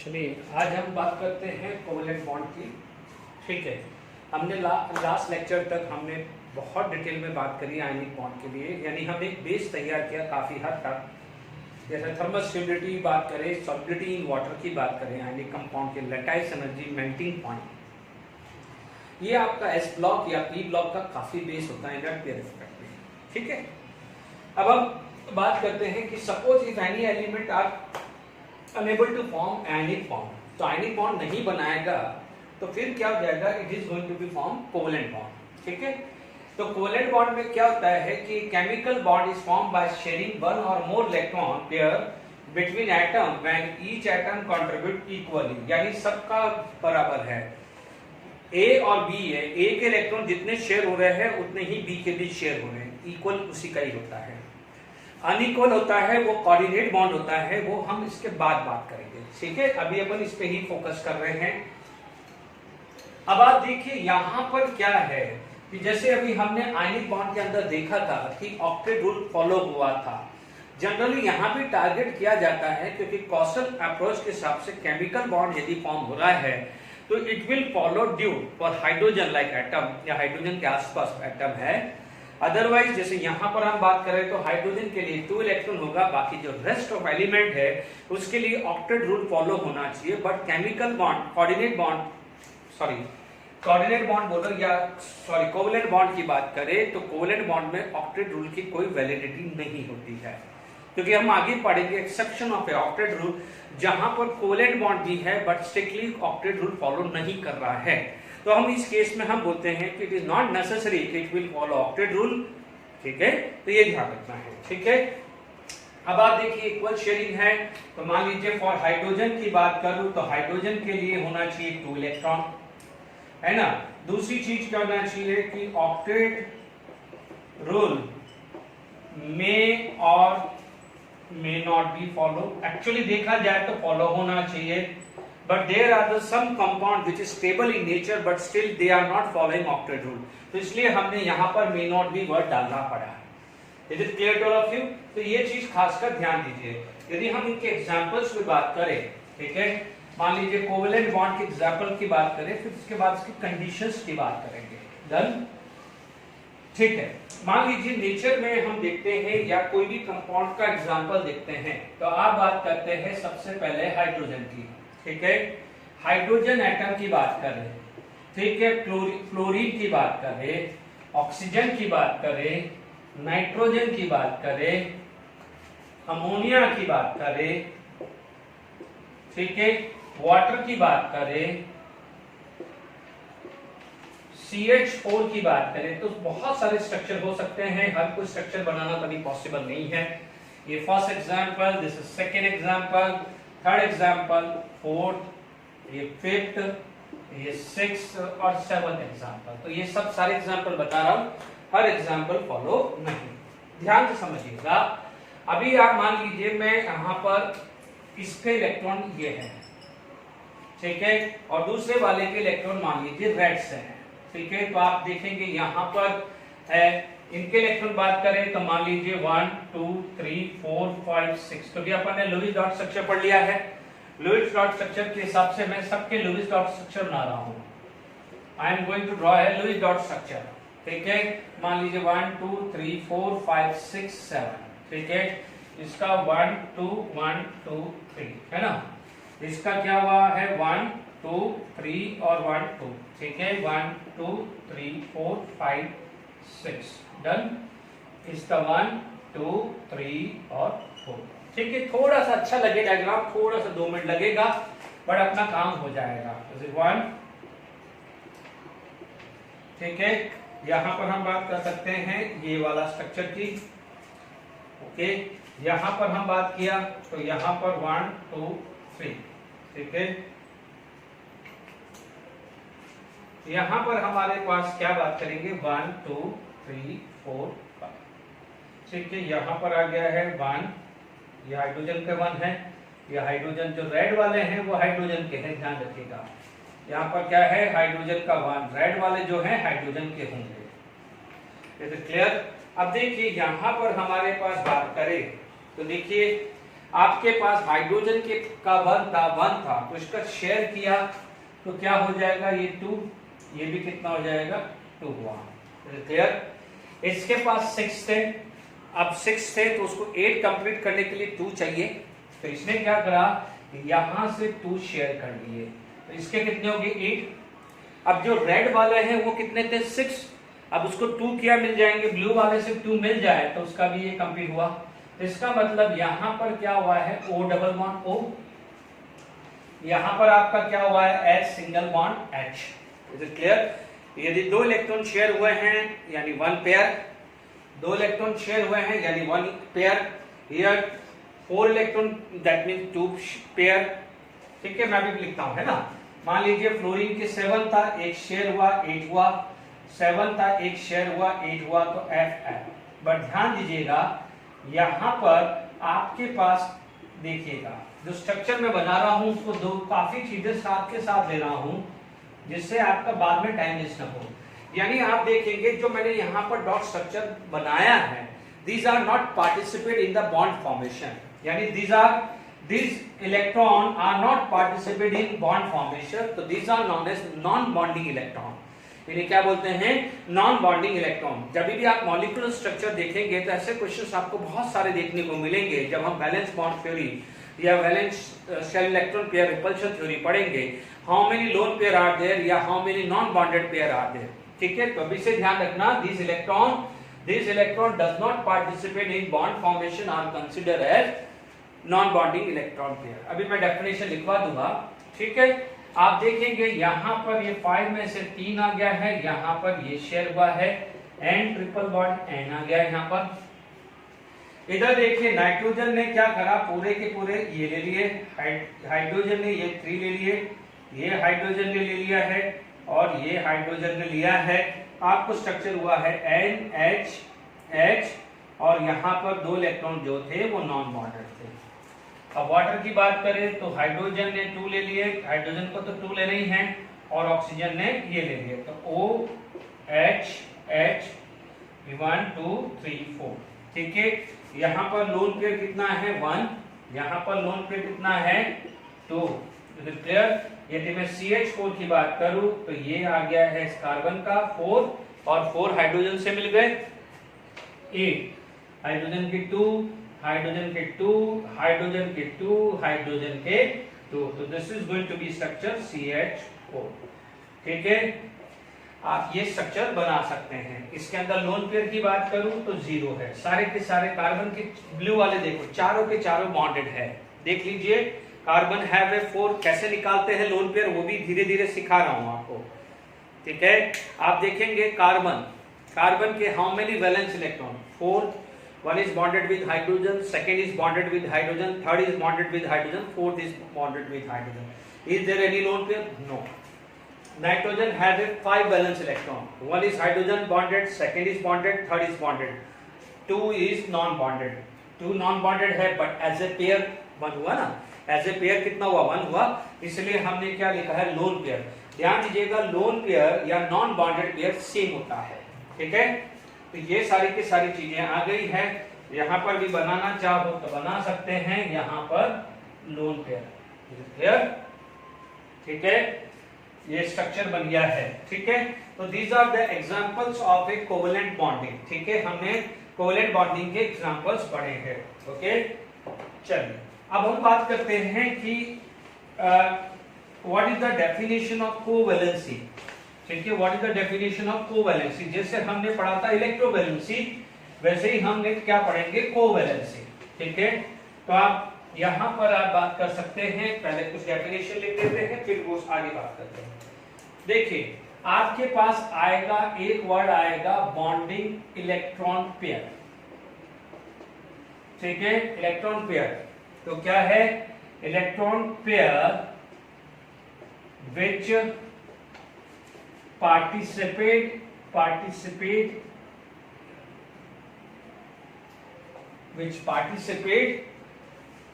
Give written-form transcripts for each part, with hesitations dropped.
चलिए आज हम बात करते हैं कोवलेंट बॉन्ड की। ठीक है, हमने लास्ट लेक्चर तक हमने बहुत डिटेल में बात करी आयनिक बॉन्ड के लिए, यानी हमने एक बेस तैयार किया काफ़ी हद तक। जैसे थर्मल स्टेबिलिटी बात करें, सॉलिबिलिटी इन वाटर की बात करें, आयनिक कंपाउंड के लैटिस एनर्जी, मेल्टिंग पॉइंट, ये आपका एस ब्लॉक या पी ब्लॉक का काफ़ी बेस होता है इनर्ट पेयर इफेक्ट में। ठीक है, अब हम बात करते हैं कि suppose if any element are unable to form ionic bond, तो आयनिक बॉन्ड नहीं बनाएगा तो फिर क्या हो जाएगा, it is going to be form covalent bond. ठीक है, तो कोवलेंट बॉन्ड में क्या होता है कि chemical bond is form by sharing one or more electron pair between atom when each atom contribute equally, यानी सबका बराबर है। ए और बी है, ए के इलेक्ट्रॉन जितने शेयर हो रहे हैं उतने ही बी के भी शेयर हो रहे हैं, इक्वल उसी का ही होता है। अनइक्वल होता है वो कोऑर्डिनेट बॉन्ड होता है, वो हम इसके बाद बात करेंगे। ठीक है, अभी अपन इस पे ही फोकस कर रहे हैं। अब आप देखिए यहां पर क्या है कि जैसे अभी हमने आयनिक बॉन्ड के अंदर देखा था कि ऑक्टेट रूल फॉलो हुआ था। जनरली यहां भी टारगेट किया जाता है क्योंकि कॉसल अप्रोच के हिसाब से केमिकल बॉन्ड यदि फॉर्म हो रहा है तो it will follow due for hydrogen like atom, या हाइड्रोजन के आसपास एटम है। अदरवाइज जैसे यहां पर हम बात करें तो हाइड्रोजन के लिए 2 इलेक्ट्रॉन होगा, बाकी जो रेस्ट ऑफ एलिमेंट है उसके लिए ऑक्टेट रूल फॉलो होना चाहिए। But chemical bond, coordinate bond बोलो या कोवलेंट बॉन्ड की बात करें तो कोवलेंट बॉन्ड में ऑक्टेट रूल की कोई वैलिडिटी नहीं होती है, क्योंकि हम आगे पढ़ेंगे exception of A octet rule जहां पर कोवलेंट बॉन्ड भी है but strictly octet rule follow नहीं कर रहा है। तो हम इस केस में हम बोलते हैं कि it is not necessary it will follow octet rule. ठीक है, तो ये ध्यान रखना है। ठीक है, अब आप देखिए इक्वल शेयरिंग है, तो मान लीजिए फॉर हाइड्रोजन की बात करूं तो हाइड्रोजन के लिए होना चाहिए 2 इलेक्ट्रॉन, है ना। दूसरी चीज क्या होना चाहिए कि ऑक्टेट रूल मे और may not be follow. Actually देखा जाए तो फॉलो होना चाहिए, but there are the some compound which is stable in nature but still they are not following octet rule, तो इसलिए हमने यहाँ पर may not be वर्ड डालना पड़ा है। Is it clear to all of you? तो ये चीज खासकर ध्यान दीजिए। यदि हम इनके एग्जांपल्स की बात करें, ठीक है, मान लीजिए कोवलेंट बॉन्ड के एग्जांपल की बात करें, फिर उसके बाद इसकी कंडीशंस की बात करेंगे। डन? ठीक है, मान लीजिए नेचर में हम देखते हैं या कोई भी कंपाउंड का एग्जांपल देखते हैं, तो आप बात करते हैं सबसे पहले हाइड्रोजन की। ठीक है, हाइड्रोजन एटम की बात करें, ठीक है, फ्लोरीन की बात करें, ऑक्सीजन की बात करें, नाइट्रोजन की बात करें, अमोनिया की बात करें, ठीक है, वाटर की बात करें, CH4 की बात करें, तो बहुत सारे स्ट्रक्चर हो सकते हैं। हर कोई स्ट्रक्चर बनाना कभी पॉसिबल नहीं है। ये first example, this is second example, third example, fourth, ये फिफ्थ, ये सिक्स्थ और सेवंथ एग्जांपल। तो ये सब सारे एग्जांपल बता रहा हूं, हर एग्जांपल फॉलो नहीं, ध्यान से समझिएगा। अभी आप मान लीजिए मैं यहां पर इसके इलेक्ट्रॉन ये है, ठीक है, और दूसरे वाले के इलेक्ट्रॉन मान लीजिए रेड से है। ठीक है, तो आप देखेंगे यहां पर है, इनके इलेक्ट्रॉन बात करें तो मान लीजिए 1 2 3 4 5 6, तो अपन ने लुईस डॉट स्ट्रक्चर पढ़ लिया है। लुईस डॉट स्ट्रक्चर के हिसाब से मैं सबके लुईस डॉट स्ट्रक्चर बना रहा हूं। I am going to draw है लुईस डॉट स्ट्रक्चर। ठीक है, मान लीजिए 1 2 3 4 5 6 7, ठीक है, इसका 1 2 1 2 3 है ना। इसका क्या हुआ है 1 2 3 और 1 2, ठीक है, 1 2 3 4 5 6, डन। इसका 1 2 3 और 4, ठीक है। थोड़ा सा अच्छा लगे डायग्राम, थोड़ा सा 2 मिनट लगेगा बट अपना काम हो जाएगा। 1, ठीक है, यहां पर हम बात कर सकते हैं ये वाला स्ट्रक्चर की। ओके, यहां पर हम बात किया तो यहां पर 1 2 3, ठीक है। यहां पर हमारे पास क्या बात करेंगे 1 2 3 4 5, ठीक है। यहां पर आ गया है 1, ये हाइड्रोजन के 1 है, ये हाइड्रोजन जो रेड वाले हैं वो हाइड्रोजन के हैं, ध्यान रखिएगा। यहाँ पर क्या है हाइड्रोजन का 1, रेड वाले जो हैं हाइड्रोजन के होंगे। Is it clear? अब देखिए यहाँ पर हमारे पास बात करें तो देखिए आपके पास हाइड्रोजन के का वन था तो इसका शेयर किया तो क्या हो जाएगा, ये 2, ये भी कितना हो जाएगा 2 हुआ। क्लियर। इसके पास 6 थे, अब 6 थे तो उसको 8 कंप्लीट करने के लिए 2 चाहिए, तो इसने क्या करा, यहां से 2 शेयर कर लिए, तो इसके कितने हो गए 8। अब जो रेड वाले हैं वो कितने थे 6, अब उसको 2 किया मिल जाएंगे, ब्लू वाले से 2 मिल जाए तो उसका भी ये कंप्लीट हुआ। तो इसका मतलब यहां पर क्या हुआ है O डबल बॉन्ड O, यहां पर आपका क्या हुआ है H single bond H। Is it clear. यदि 2 इलेक्ट्रॉन शेयर हुए हैं यानी 1 पेयर, 2 इलेक्ट्रॉन शेयर हुए हैं यानी 1 pair, here 4 electron that means 2 pair. ठीक है, मैं भी लिखता हूं, है ना। मान लीजिए फ्लोरीन के 7 था, एक शेयर हुआ 8 हुआ, 7 था एक शेयर हुआ 8 हुआ, तो F। बट ध्यान दीजिएगा यहां पर आपके पास देखिएगा जो स्ट्रक्चर मैं बना रहा हूं उसको दो काफी चीजें साथ के साथ ले रहा हूं जिससे आपका बाद में टाइम वेस्ट न हो। यानी आप देखेंगे जो मैंने यहां पर डॉट स्ट्रक्चर बनाया है, these are not participate in the bond formation, यानी these electron are not participate in bond formation, तो these are known as non bonding electron। इन्हें क्या बोलते हैं, नॉन बॉन्डिंग इलेक्ट्रॉन। जब भी आप मॉलिक्यूलर स्ट्रक्चर देखेंगे तो ऐसे क्वेश्चंस आपको बहुत सारे देखने को मिलेंगे जब हम वैलेंस बॉन्ड थ्योरी या valence shell electron pair repulsion theory पढ़ेंगे। How many lone pair are there या how many non bonded pair are there. ठीक है, तो अभी से ध्यान रखना, this electron does not participate in bond formation are consider as non bonding electron pair. अभी मैं डेफिनेशन लिखवा दूंगा। ठीक है, आप देखेंगे यहां पर ये 5 में से 3 आ गया है, यहां पर ये शेयर हुआ है N ट्रिपल बॉन्ड N आ गया यहां पर। इधर देखिए नाइट्रोजन ने क्या करा, पूरे के पूरे ये ले लिए, हाइड्रोजन ने ये 3 ले लिए, ये हाइड्रोजन ने ले लिया है और ये हाइड्रोजन ने लिया है। आपको स्ट्रक्चर हुआ है NH और यहां पर 2 इलेक्ट्रॉन जो थे वो नॉन बॉन्डेड थे। अब वाटर की बात करें तो हाइड्रोजन ने 2 ले लिए, हाइड्रोजन को तो 2 लेने ही हैं, और ऑक्सीजन ने ये ले लिए, तो OH 1 2 3 4। ठीक है, यहाँ पर लोन पेयर कितना है 1, यहाँ पर लोन पेयर कितना है 2। क्लियर। यदि मैं CH4 की बात करूं तो ये आ गया है इस कार्बन का 4 और 4 हाइड्रोजन से मिल गए 8, हाइड्रोजन के 2, हाइड्रोजन के 2, हाइड्रोजन के 2, हाइड्रोजन के 2, तो this is going to be structure CH4। ठीक है, आप ये स्ट्रक्चर बना सकते हैं। इसके अंदर लोन पेयर की बात करूं तो 0 है, सारे के सारे कार्बन के ब्लू वाले देखो चारों के चारों बॉन्डेड है। देख लीजिए कार्बन हैव ए 4 कैसे निकालते हैं लोन पेयर, वो भी धीरे धीरे सिखा रहा हूं आपको। ठीक है, आप देखेंगे कार्बन के how many valence electron 4, one is bonded with hydrogen, second is bonded with hydrogen, third is bonded with hydrogen, fourth is bonded with hydrogen. Is there any lone pair? No. Nitrogen has a 5 valence electron, one is hydrogen bonded, second is bonded, third is bonded, 2 is non bonded, 2 non bonded है but as a pair 1 हुआ ना, as a pair कितना हुआ 1 हुआ, इसलिए हमने क्या लिखा है लोन पेयर। ध्यान दीजिएगा लोन पेयर या नॉन बॉन्डेड पेयर सेम होता है। ठीक है, तो ये सारी की सारी चीजें आ गई है। यहाँ पर भी बनाना चाहो तो बना सकते हैं, यहाँ पर लोन पेयर। क्लियर। ठीक है, ये स्ट्रक्चर बन गया है। ठीक है, तो these are the examples of a covalent bonding. ठीक है, हमने कोवेलेंट बॉन्डिंग के एग्जांपल्स पढ़े हैं। ओके, चलिए अब हम बात करते हैं कि what is the definition of covalency. ठीक है, what is the definition of covalency. जैसे हमने पढ़ा था इलेक्ट्रोवैलेंसी, वैसे ही हमने क्या पढ़ेंगे कोवैलेंसी। ठीक है, तो आप यहां पर आप बात कर सकते हैं, पहले कुछ डेफिनेशन लिख देते हैं फिर वो आगे बात करते हैं। देखिए आपके पास आएगा एक वर्ड आएगा बॉन्डिंग इलेक्ट्रॉन पेयर। ठीक है, इलेक्ट्रॉन पेयर तो क्या है, electron pair which participate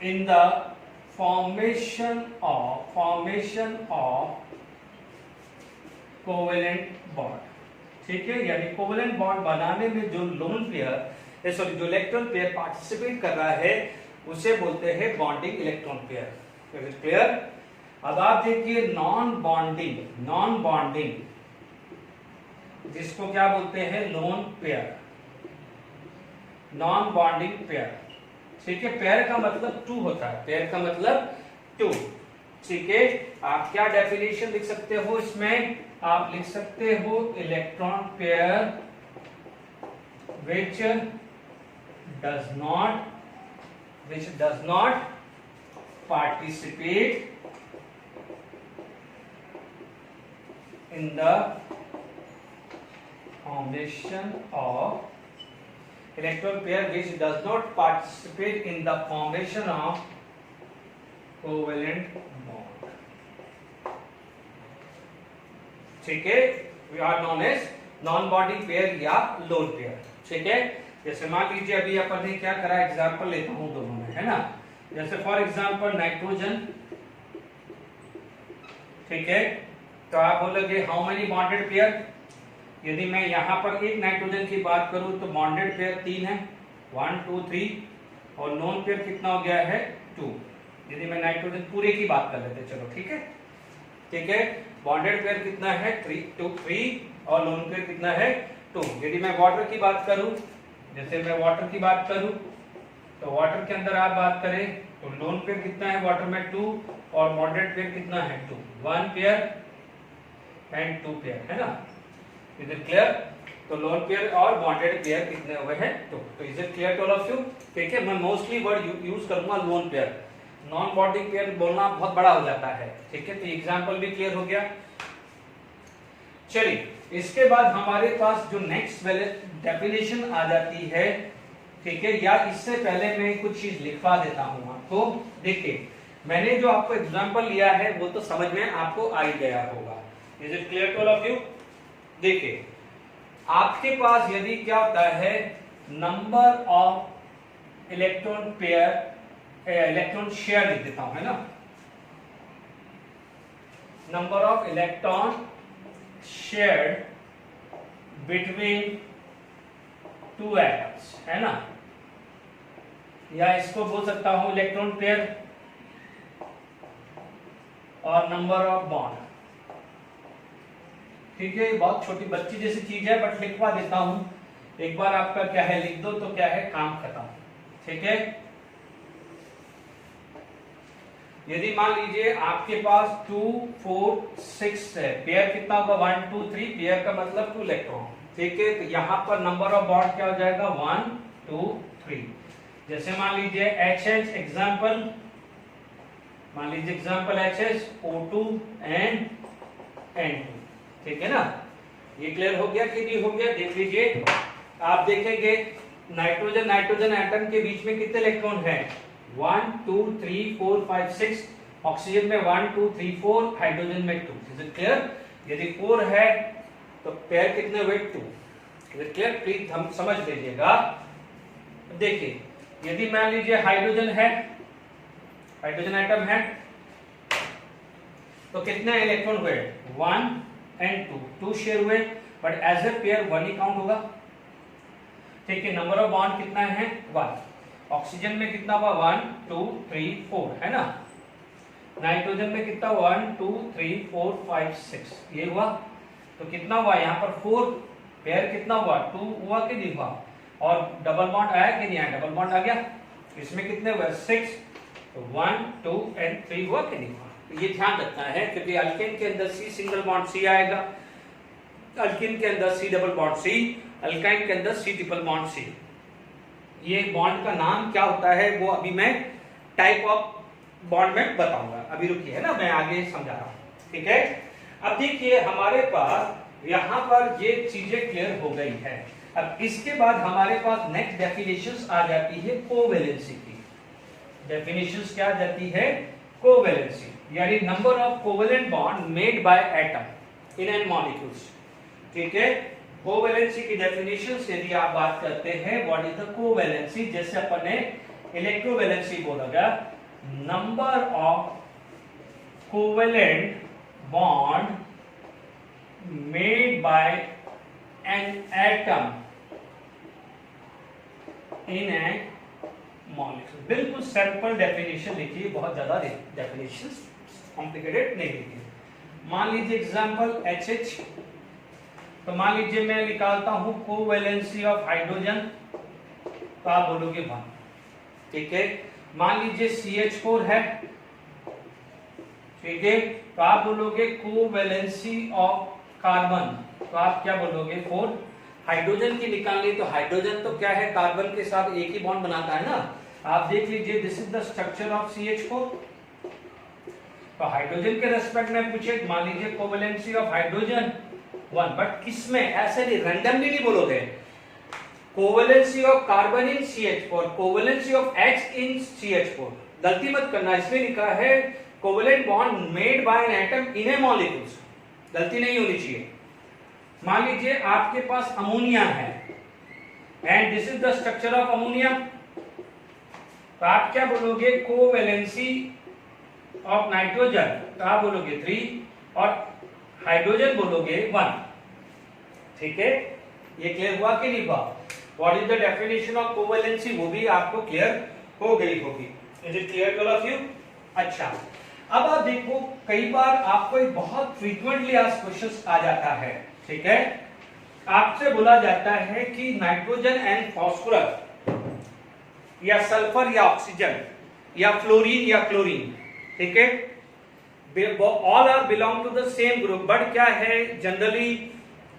in the formation of covalent bond। ठीक है, यानी कोवेलेंट बॉन्ड बनाने में जो लोन पेयर जो इलेक्ट्रॉन पेयर पार्टिसिपेट कर रहा है उसे बोलते हैं bonding electron pair. Is it clear? अब आप देखिए नॉन बॉन्डिंग जिसको क्या बोलते हैं, loan pair, non bonding pair. ठीक है, पेयर का मतलब टू होता है, पेयर का मतलब टू। ठीक है, आप क्या डेफिनेशन लिख सकते हो इसमें, आप लिख सकते हो electron pair which does not participate in the formation of electron pair which does not participate in the formation of covalent bond. ठीक है, we are known as non bonding pair या लोन पेयर। ठीक है, जैसे मान लीजिए अभी अपन ने क्या करा, एग्जांपल लेता हूं दोनों में, है ना। जैसे फॉर एग्जांपल नाइट्रोजन, ठीक है, तो आप बोलोगे हाउ मेनी बॉन्डेड पेयर। यदि मैं यहां पर एक नाइट्रोजन की बात करूं तो बॉन्डेड पेयर 3 है, 1 2 3, और लोन पेयर कितना हो गया है 2। यदि मैं नाइट्रोजन पूरे की बात कर लेते, चलो ठीक है, ठीक है, बॉन्डेड पेयर कितना है 3 और लोन पेयर कितना है 2। यदि मैं वाटर की बात करूं, जैसे मैं वाटर की बात करूं तो वाटर के अंदर आप बात करें तो लोन पेयर कितना है वाटर में 2 और बॉन्डेड पेयर कितना है 2, 1 पेयर एंड 2 पेयर, है ना। Is it clear? तो लोन पेयर और बॉन्डेड पेयर कितने हुए हैं 2। तो is it clear to all of you? ठीक है, मैं मोस्टली वर्ड यूज करूंगा lone pair, non bonding pair बोलना बहुत बड़ा हो जाता है। ठीक है, तो एग्जांपल भी क्लियर हो गया। चलिए, इसके बाद हमारे पास जो नेक्स्ट डेफिनेशन आ जाती है, ठीक है, या इससे पहले मैं कुछ चीज लिखवा देता हूं आपको। देखिए, मैंने जो आपको एग्जांपल लिया है वो तो समझ में आपको आ ही गया होगा। Is it clear to all of you? देखिए, आपके पास यदि क्या होता है, number of electron pair, electron share लिख देता हूं, है ना, number of electron shared between 2 atoms, है ना, या इसको बोल सकता हूं इलेक्ट्रॉन पेयर और नंबर ऑफ बॉन्ड। ठीक है, बहुत छोटी बच्ची जैसी चीज है बट लिखवा देता हूं, एक बार आपका क्या है लिख दो तो क्या है काम खत्म। ठीक है, यदि मान लीजिए आपके पास 2 4 6 है, पेयर कितना होगा 1 2 3, पेयर का मतलब 2 इलेक्ट्रॉन। ठीक है, तो यहां पर नंबर ऑफ बॉन्ड क्या हो जाएगा 1 2 3। जैसे मान लीजिए HH एग्जांपल, मान लीजिए example HH O2 and N2। ठीक है ना, ये क्लियर हो गया कि नहीं हो गया? देख लीजिए, आप देखेंगे नाइट्रोजन एटम के बीच में कितने इलेक्ट्रॉन है 1 2 3 4 5 6, ऑक्सीजन में 1 2 3 4, हाइड्रोजन में 2। Is it clear? यदि 4 है तो पेयर कितने हुए 2। Is it clear? प्लीज हम समझ लीजिएगा। देखिए, यदि मान लीजिए हाइड्रोजन है, हाइड्रोजन एटम है, तो कितने इलेक्ट्रॉन हुए 1 एंड 2 शेयर हुए, बट एज ए पेयर 1 ही काउंट होगा। ठीक है, नंबर ऑफ बॉन्ड कितना है 1। ऑक्सीजन में कितना हुआ 1 2 3 4, है ना। नाइट्रोजन में कितना 1 2 3 4 5 6, ये हुआ। तो कितना हुआ यहाँ पर 4, पेयर कितना हुआ 2 हुआ कि नहीं हुआ, और डबल बॉन्ड आया कि नहीं आया, डबल बॉन्ड आ गया। इसमें कितने हुए 6, तो 1 2 एंड 3 हुआ कि नहीं हुआ। ये ध्यान रखना है क्योंकि अल्केन के अंदर C सिंगल बॉन्ड C आएगा, अल्किन के अंदर C double bond C, alkyne के अंदर C ट्रिपल बॉन्ड C। ये बॉन्ड का नाम क्या होता है वो अभी मैं टाइप ऑफ बॉन्ड में बताऊंगा, अभी रुकिए, है ना, मैं आगे समझा रहा हूं। ठीक है, अब देखिए हमारे पास यहां पर ये चीजें क्लियर हो गई है। अब इसके बाद हमारे पास नेक्स्ट डेफिनेशंस आ जाती है कोवैलेंसी की। डेफिनेशंस क्या आ जाती है कोवैलेंसी, यानी number of covalent bond made by atom in an molecules. ठीक है, कोवैलेंसी की डेफिनेशंस यदि आप बात करते हैं व्हाट इज द कोवैलेंसी, जैसे अपन ने इलेक्ट्रोवैलेंसी बोला गया, number of covalent bond made by an atom in a molecule. बिल्कुल सिंपल डेफिनेशन लिखिए, बहुत ज्यादा डेफिनेशन कॉम्प्लिकेटेड नहीं लिखिए। मान लीजिए एग्जांपल HH, तो मान लीजिए मैं निकालता हूं कोवैलेंसी ऑफ हाइड्रोजन, तो आप बोलोगे 1, ठीक है। मान लीजिए CH4 है, ठीक है, तो आप बोलोगे कोवैलेंसी ऑफ कार्बन, तो आप क्या बोलोगे 4। हाइड्रोजन की निकालनी, तो हाइड्रोजन तो क्या है, कार्बन के साथ एक ही बॉन्ड बनाता है ना। आप देख लीजिए, this is the structure of CH4। तो हाइड्रोजन के रेस्पेक्ट में पूछे, मान लीजिए कोवैलेंसी ऑफ हाइड्रोजन 1, बट किसमें, ऐसे नहीं रैंडमली नहीं बोलोगे। Covalency of carbon in CH4, covalency of H in CH4, गलती मत करना। इसमें लिखा है covalent bond made by an atom in A molecules, गलती नहीं होनी चाहिए। मान लीजिए आपके पास अमोनिया है and this is the structure of ammonia, तो आप क्या बोलोगे, कोवैलेंसी ऑफ नाइट्रोजन, तो आप बोलोगे 3 और हाइड्रोजन बोलोगे 1, ठीक है। ये क्लियर हुआ कि नहीं हुआ? What is the definition of covalency, वो भी आपको क्लियर हो गई होगी। Is it clear to all of you? अच्छा, अब आप देखो, कई बार आपको एक बहुत फ्रीक्वेंटली आस्क्ड क्वेश्चंस आ जाता है, ठीक है। आपसे बोला जाता है कि नाइट्रोजन एंड फास्फोरस या सल्फर या ऑक्सीजन या फ्लोरीन या क्लोरीन, ठीक है, all are belong to the same group, but क्या है, जनरली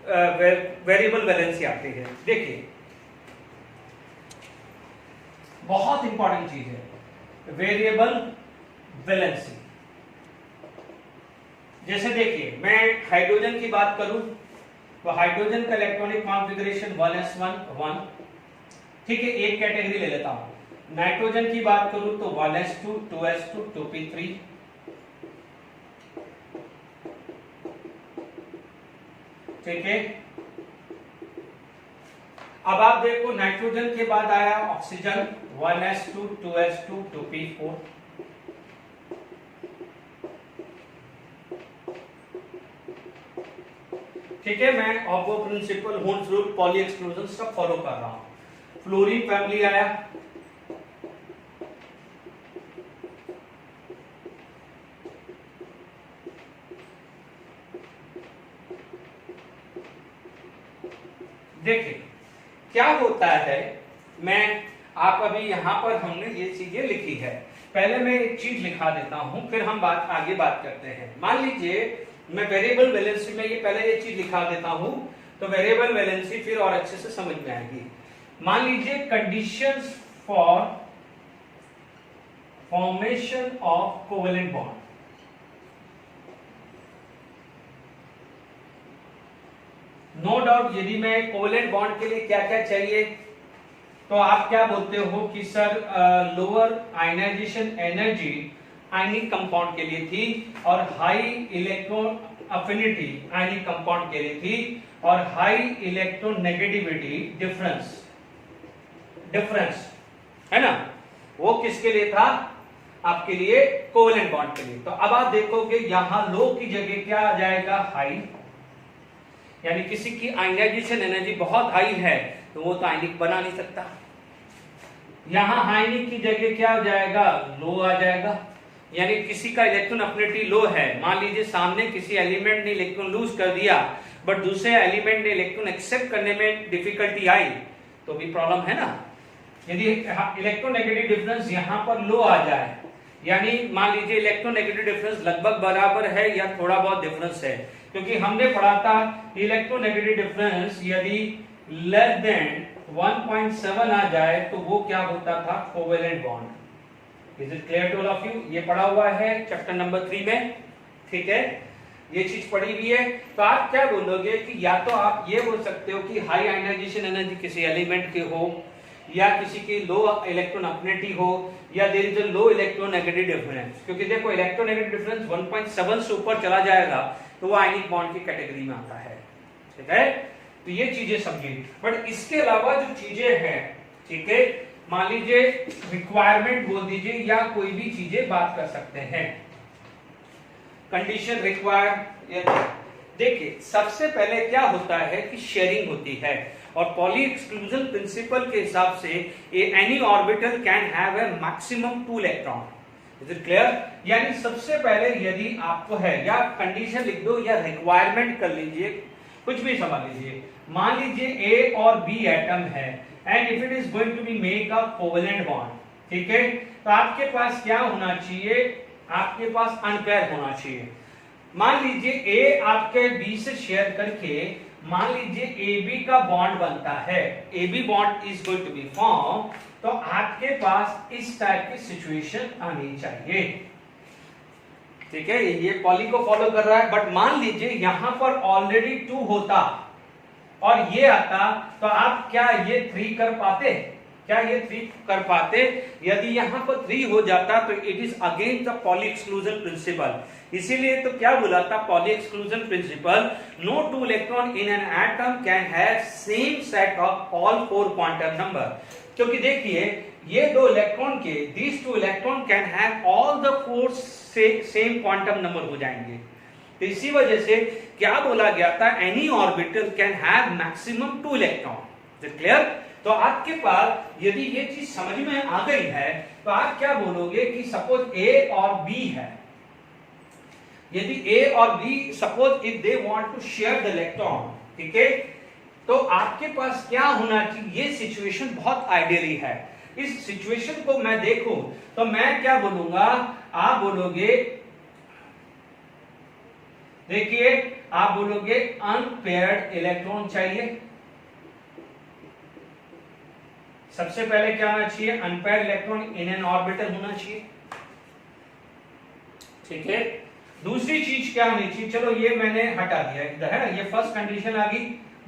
वेरिएबल वैलेंसी आती है। देखिए, बहुत इंपॉर्टेंट चीज है वेरिएबल वैलेंसी। जैसे देखिए, मैं हाइड्रोजन की बात करूं, तो हाइड्रोजन का इलेक्ट्रॉनिक कॉन्फ़िगरेशन 1s1 1, ठीक है, एक कैटेगरी ले लेता हूं। नाइट्रोजन की बात करूं तो 1s2 2s2 2p3, ठीक है। अब आप देखो, नाइट्रोजन के बाद आया ऑक्सीजन 1s2 2s2 2p4, ठीक है। मैं Aufbau principle, Hund's rule, Pauli exclusion सब फॉलो कर रहा हूं। फ्लोरीन फैमिली आया, देखिए क्या होता है, मैं आप अभी यहां पर हमने ये चीजें लिखी है, पहले मैं एक चीज लिखा देता हूं, फिर हम आगे बात करते हैं। मान लीजिए मैं वेरिएबल वैलेंसी में ये पहले ये चीज लिखा देता हूं, तो वेरिएबल वैलेंसी फिर और अच्छे से समझ में आएगी। मान लीजिए conditions for formation of covalent bond, no doubt यदि मैं कोवेलेंट बॉन्ड के लिए क्या क्या चाहिए, तो आप क्या बोलते हो कि sir lower ionization energy ionic compound के लिए थी और high electron affinity ionic compound के लिए थी और हाई इलेक्ट्रोनेगेटिविटी डिफरेंस है ना, वो किसके लिए था, आपके लिए कोवेलेंट बॉन्ड के लिए। तो अब आप देखोगे यहां लो की जगह क्या आ जाएगा, हाई, यानी किसी की आयनाइजेशन एनर्जी बहुत हाई है तो वो तो आयनिक बना नहीं सकता। यहां आयनिक की जगह क्या हो जाएगा, लो आ जाएगा, यानी किसी का इलेक्ट्रॉन अफिनिटी लो है, मान लीजिए सामने किसी एलिमेंट ने इलेक्ट्रॉन लूज कर दिया बट दूसरे एलिमेंट ने इलेक्ट्रॉन एक्सेप्ट करने में डिफिकल्टी आई तो भी प्रॉब्लम है ना। यदि इलेक्ट्रोनेगेटिव डिफरेंस यहां पर लो आ जाए, यानी मान लीजिए इलेक्ट्रोनेगेटिव डिफरेंस लगभग बराबर है या थोड़ा बहुत डिफरेंस है, क्योंकि हमने पढ़ा था इलेक्ट्रोनेगेटिव डिफरेंस यदि लेस देन 1.7 आ जाए तो वो क्या होता था, covalent bond. Is it clear to all of you? ये पढ़ा हुआ है चैप्टर नंबर 3 में, ठीक है, ये चीज पढ़ी हुई है। तो आप क्या बोलोगे कि या तो आप ये बोल सकते हो कि हाई आयनाइजेशन एनर्जी किसी एलिमेंट के हो या किसी की लो इलेक्ट्रॉन अफिनिटी हो या there is a low electronegative difference, क्योंकि देखो इलेक्ट्रोनेगेटिव डिफरेंस 1.7 से ऊपर चला जाएगा तो वो आयनिक बॉन्ड की कैटेगरी में आता है, ठीक है। तो ये चीजें समझिए, बट इसके अलावा जो चीजें हैं, ठीक है, मान लीजिए रिक्वायरमेंट बोल दीजिए या कोई भी चीजें बात कर सकते हैं। कंडीशन रिक्वायर, देखिए सबसे पहले क्या होता है कि शेयरिंग होती है, और पॉली एक्सक्लूजन प्रिंसिपल के हिसाब से any orbital can have a maximum 2 electron. Is it clear? यानी सबसे पहले यदि आपको है, या कंडीशन लिख दो या रिक्वायरमेंट कर लीजिए, कुछ भी समझ लीजिए। मान लीजिए ए और बी एटम है and if it is going to be make a covalent bond, ठीक है, तो आपके पास क्या होना चाहिए, आपके पास अनपेयर होना चाहिए। मान लीजिए ए आपके बी से शेयर करके मान लीजिए ए बी का बॉन्ड बनता है, A B bond is going to be form, तो आपके पास इस टाइप की सिचुएशन आनी चाहिए, ठीक है। ये पॉली को फॉलो कर रहा है, बट मान लीजिए यहां पर ऑलरेडी 2 होता और ये आता, तो आप क्या ये 3 कर पाते? क्या ये 3 कर पाते? यदि यहां पर 3 हो जाता तो it is against the Pauli exclusion principle. इसीलिए तो क्या बोला था Pauli exclusion principle, no 2 electron in an atom can have same set of all 4 quantum number. क्योंकि देखिए ये 2 इलेक्ट्रॉन के, these 2 electron can have all the 4 same quantum number हो जाएंगे। तो इसी वजह से क्या बोला गया था, any orbital can have maximum 2 electron. Is clear? तो आपके पास यदि ये चीज समझ में आ गई है तो आप क्या बोलोगे कि सपोज ए और बी है, यदि ए और B suppose if they want to share the electron, ठीक है, तो आपके पास क्या होना चाहिए, ये सिचुएशन बहुत आइडियली है। इस सिचुएशन को मैं देखूं तो मैं क्या बोलूंगा, आप बोलोगे, देखिए आप बोलोगे अनपेयर्ड इलेक्ट्रॉन चाहिए। सबसे पहले क्या होना चाहिए, unpaired electron in N orbital होना चाहिए, ठीक है। दूसरी चीज क्या होनी चाहिए, चलो ये मैंने हटा दिया इधर, है ना, ये फर्स्ट कंडीशन आ गई।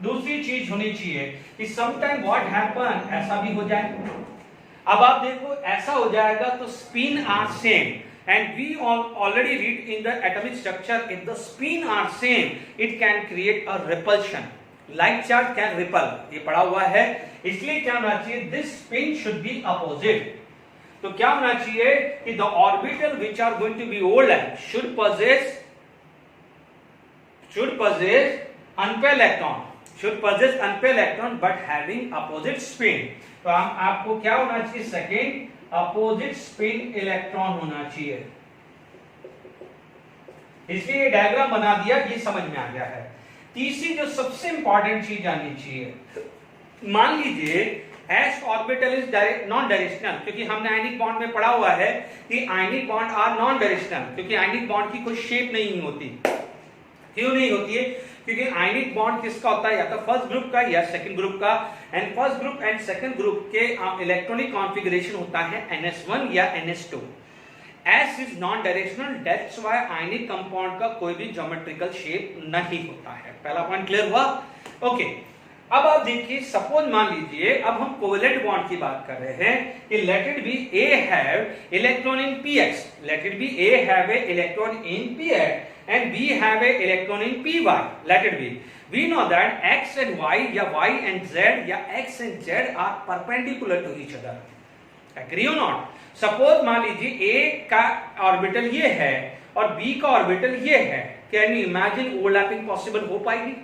दूसरी चीज होनी चाहिए कि समटाइम व्हाट हैपन, ऐसा भी हो जाए। अब आप देखो ऐसा हो जाएगा तो spin are same, and we already read in the atomic structure, if the spin are same it can create a repulsion, like charge can repel, ये पढ़ा हुआ है। इसलिए क्या होना चाहिए, this spin should be opposite। तो क्या होना चाहिए कि the orbital which are going to be overlap should possess unpaired electron, but having opposite spin। तो हम आपको क्या होना चाहिए, सेकेंड अपोजिट स्पिन इलेक्ट्रॉन होना चाहिए। इसलिए डायग्राम बना दिया, ये समझ में आ गया है। तीसरी जो सबसे इंपॉर्टेंट चीज आनी चाहिए, मान लीजिए S orbital is non directional, क्योंकि हमने आयनिक बॉन्ड में पढ़ा हुआ है कि ionic bond are non directional, क्योंकि आयनिक बॉन्ड की कोई शेप नहीं होती। क्यों नहीं होती है? क्योंकि आयनिक बॉन्ड किसका होता है, या तो फर्स्ट ग्रुप का या सेकंड ग्रुप का, and first group and second group के इलेक्ट्रॉनिक कॉन्फ़िगरेशन होता है NS1 या NS2। S is non directional, that's why ionic compound का कोई भी ज्योमेट्रिकल शेप नहीं होता है। पहला पॉइंट क्लियर हुआ? ओके। अब आप देखिए, सपोज मान लीजिए अब हम कोवेलेंट बॉन्ड की बात कर रहे हैं कि let it be A have electron in Px, let it be A have a electron in Px and B have a electron in Py, let it be। We know that X and Y या Y and Z या X and Z are perpendicular to each other, agree or not? Suppose मान लीजिए A का orbital ये है और B का orbital ये है, can you imagine overlapping possible हो पाएगी?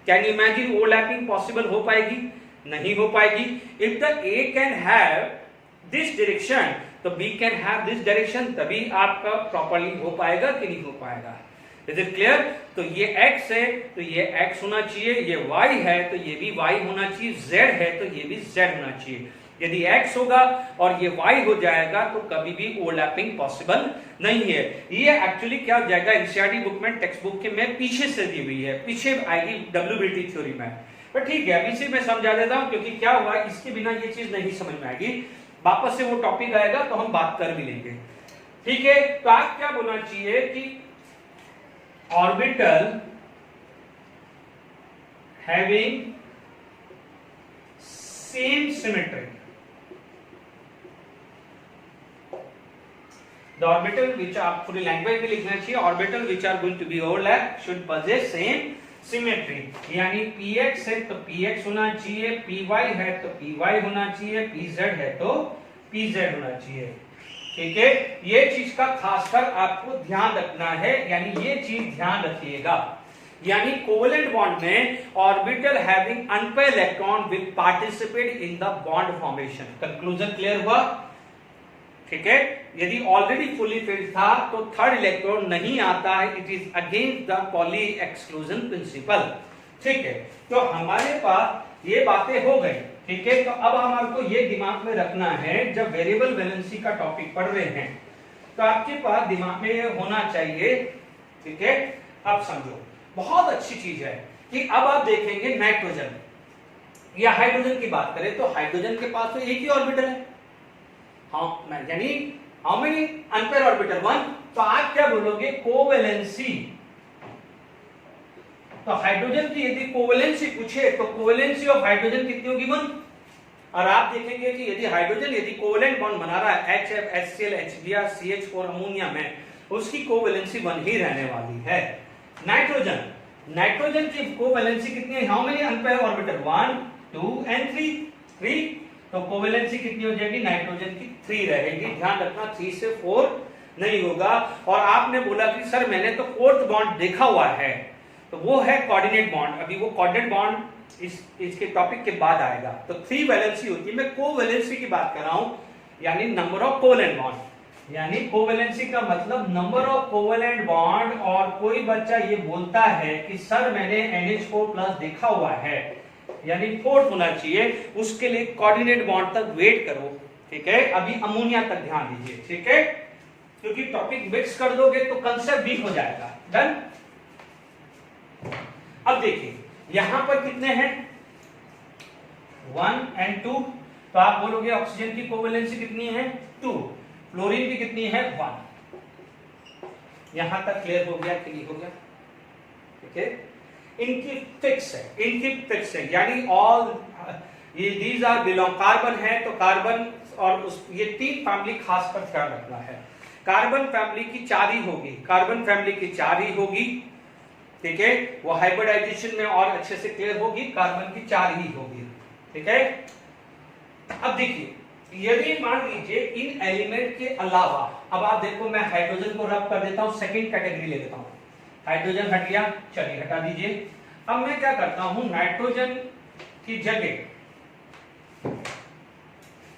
Can you imagine overlapping possible हो पाएगी? नहीं हो पाएगी। If the A can have this direction तो B can have this direction, तभी आपका प्रॉपर्ली हो पाएगा कि नहीं हो पाएगा। Is it clear? तो ये x है तो ये x होना चाहिए, ये y है तो ये भी y होना चाहिए, z है तो ये भी z होना चाहिए। यदि x होगा और ये y हो जाएगा तो कभी भी ओवरलैपिंग पॉसिबल नहीं है। ये एक्चुअली क्या हो जाएगा, एनसीईआरटी बुक में, टेक्स्ट बुक के में पीछे से दी हुई है, पीछे आएगी WBT थ्योरी में, पर ठीक है अभी से मैं समझा देता हूं, क्योंकि क्या हुआ इसके बिना ये चीज नहीं समझ में आएगी। वापस से वो टॉपिक आएगा तो हम बात कर भी लेंगे, ठीक है। तो आप क्या बोलना चाहिए कि orbital having same symmetry, the orbital which आप पूरी लैंग्वेज में लिखना चाहिए, orbital which are going to be overlap should possess same symmetry। यानी Px है तो Px होना चाहिए, Py है तो Py होना चाहिए, Pz है तो Pz होना चाहिए, ठीक है। ये चीज का खासकर आपको ध्यान रखना है, यानी ये चीज ध्यान रखिएगा यानी कोवेलेंट बॉन्ड में orbital having unpaired electron will participate in the bond formation. Conclusion clear हुआ? ठीक है, यदि ऑलरेडी फुली फिल्ड था तो थर्ड इलेक्ट्रॉन नहीं आता है, it is against the Pauli exclusion principal. ठीक है, तो हमारे पास ये बातें हो गई। ठीक है, तो अब हमारे को ये दिमाग में रखना है, जब वेरिएबल वैलेंसी का टॉपिक पढ़ रहे हैं तो आपके पास दिमाग में ये होना चाहिए। ठीक है, अब समझो, बहुत अच्छी चीज है कि अब आप देखेंगे नाइट्रोजन या हाइड्रोजन की बात करें तो हाइड्रोजन के पास तो एक ही ऑर्बिटल है, हाँ, यानी हाउ मेनी अनपेयर ऑर्बिटल? 1। तो आप क्या बोलोगे? कोवेलेंसी। तो हाइड्रोजन की यदि कोवेलेंसी पूछे तो कोवेलेंसी ऑफ हाइड्रोजन कितनी होगी? 1। और आप देखेंगे कि यदि हाइड्रोजन यदि कोवेलेंट बॉन्ड बना रहा है HF, HCl, HBr, CH4 ammonia में, उसकी कोवेलेंसी 1 ही रहने वाली है। नाइट्रोजन की कोवेलेंसी कितनी है? How many unpair orbital? 1, 2 and 3। तो कोवेलेंसी कितनी हो जाएगी? नाइट्रोजन की 3 रहेगी। ध्यान रखना 3 से 4 नहीं होगा। और आपने बोला कि सर मैंने तो 4th बॉन्ड देखा हुआ है, तो वो है कोऑर्डिनेट बॉन्ड। अभी वो कोऑर्डिनेट बॉन्ड इसके टॉपिक के बाद आएगा। तो 3 वैलेंसी होती है, मैं कोवेलेंसी की बात कर रहा हूं, यानी नंबर ऑफ कोवेलेंट बॉन्ड। यानी कोवेलेंसी का मतलब नंबर ऑफ कोवेलेंट बॉन्ड। और कोई बच्चा ये बोलता है कि सर मैंने NH4+ देखा हुआ है, यानी 4th होना चाहिए, उसके लिए कोऑर्डिनेट बॉन्ड तक वेट करो। ठीक है, अभी अमोनिया तक ध्यान दीजिए। ठीक है, क्योंकि टॉपिक मिक्स कर दोगे तो कंसेप्ट वीक हो जाएगा। डन? अब देखिए यहां पर कितने हैं? 1 एंड 2। तो आप बोलोगे ऑक्सीजन की कोवेलेंसी कितनी है? 2। फ्लोरीन की कितनी है? 1। यहां तक क्लियर हो गया कि नहीं हो गया? ठीक है, इनकी फिक्स है, यानी ऑल ये दीज आर बिलोंग, कार्बन है तो कार्बन और ये 3 फैमिली खास पर ध्यान रखना है। कार्बन फैमिली की 4 ही होगी, कार्बन फैमिली की 4 ही होगी। ठीक है, वो हाइब्रिडाइजेशन में और अच्छे से क्लियर होगी, कार्बन की 4 ही होगी। ठीक है, अब देखिए यदि मान लीजिए इन एलिमेंट के अलावा, अब आप देखो मैं हाइड्रोजन को रब कर देता हूं, सेकंड कैटेगरी ले लेता हूं। हाइड्रोजन हट गया, चलिए हटा दीजिए। अब मैं क्या करता हूं, नाइट्रोजन की जगह,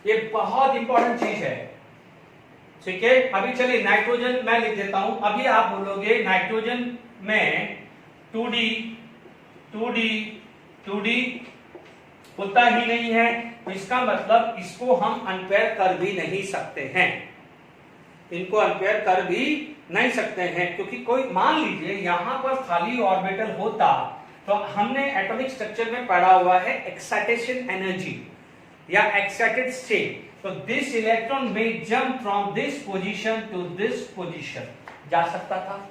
ये बहुत इंपॉर्टेंट चीज है। ठीक है, अभी चलिए नाइट्रोजन मैं लिख देता हूं। अभी आप बोलोगे नाइट्रोजन में 2D होता ही नहीं है, तो इसका मतलब इसको हम अनपेयर कर भी नहीं सकते हैं, इनको अनपेयर कर भी नहीं सकते हैं। क्योंकि कोई मान लीजिए यहां पर खाली ऑर्बिटल होता तो हमने एटॉमिक स्ट्रक्चर में पढ़ा हुआ है एक्साइटेशन एनर्जी या एक्साइटेड स्टेट। तो दिस इलेक्ट्रॉन में jump from this position to this position, जा सकता था।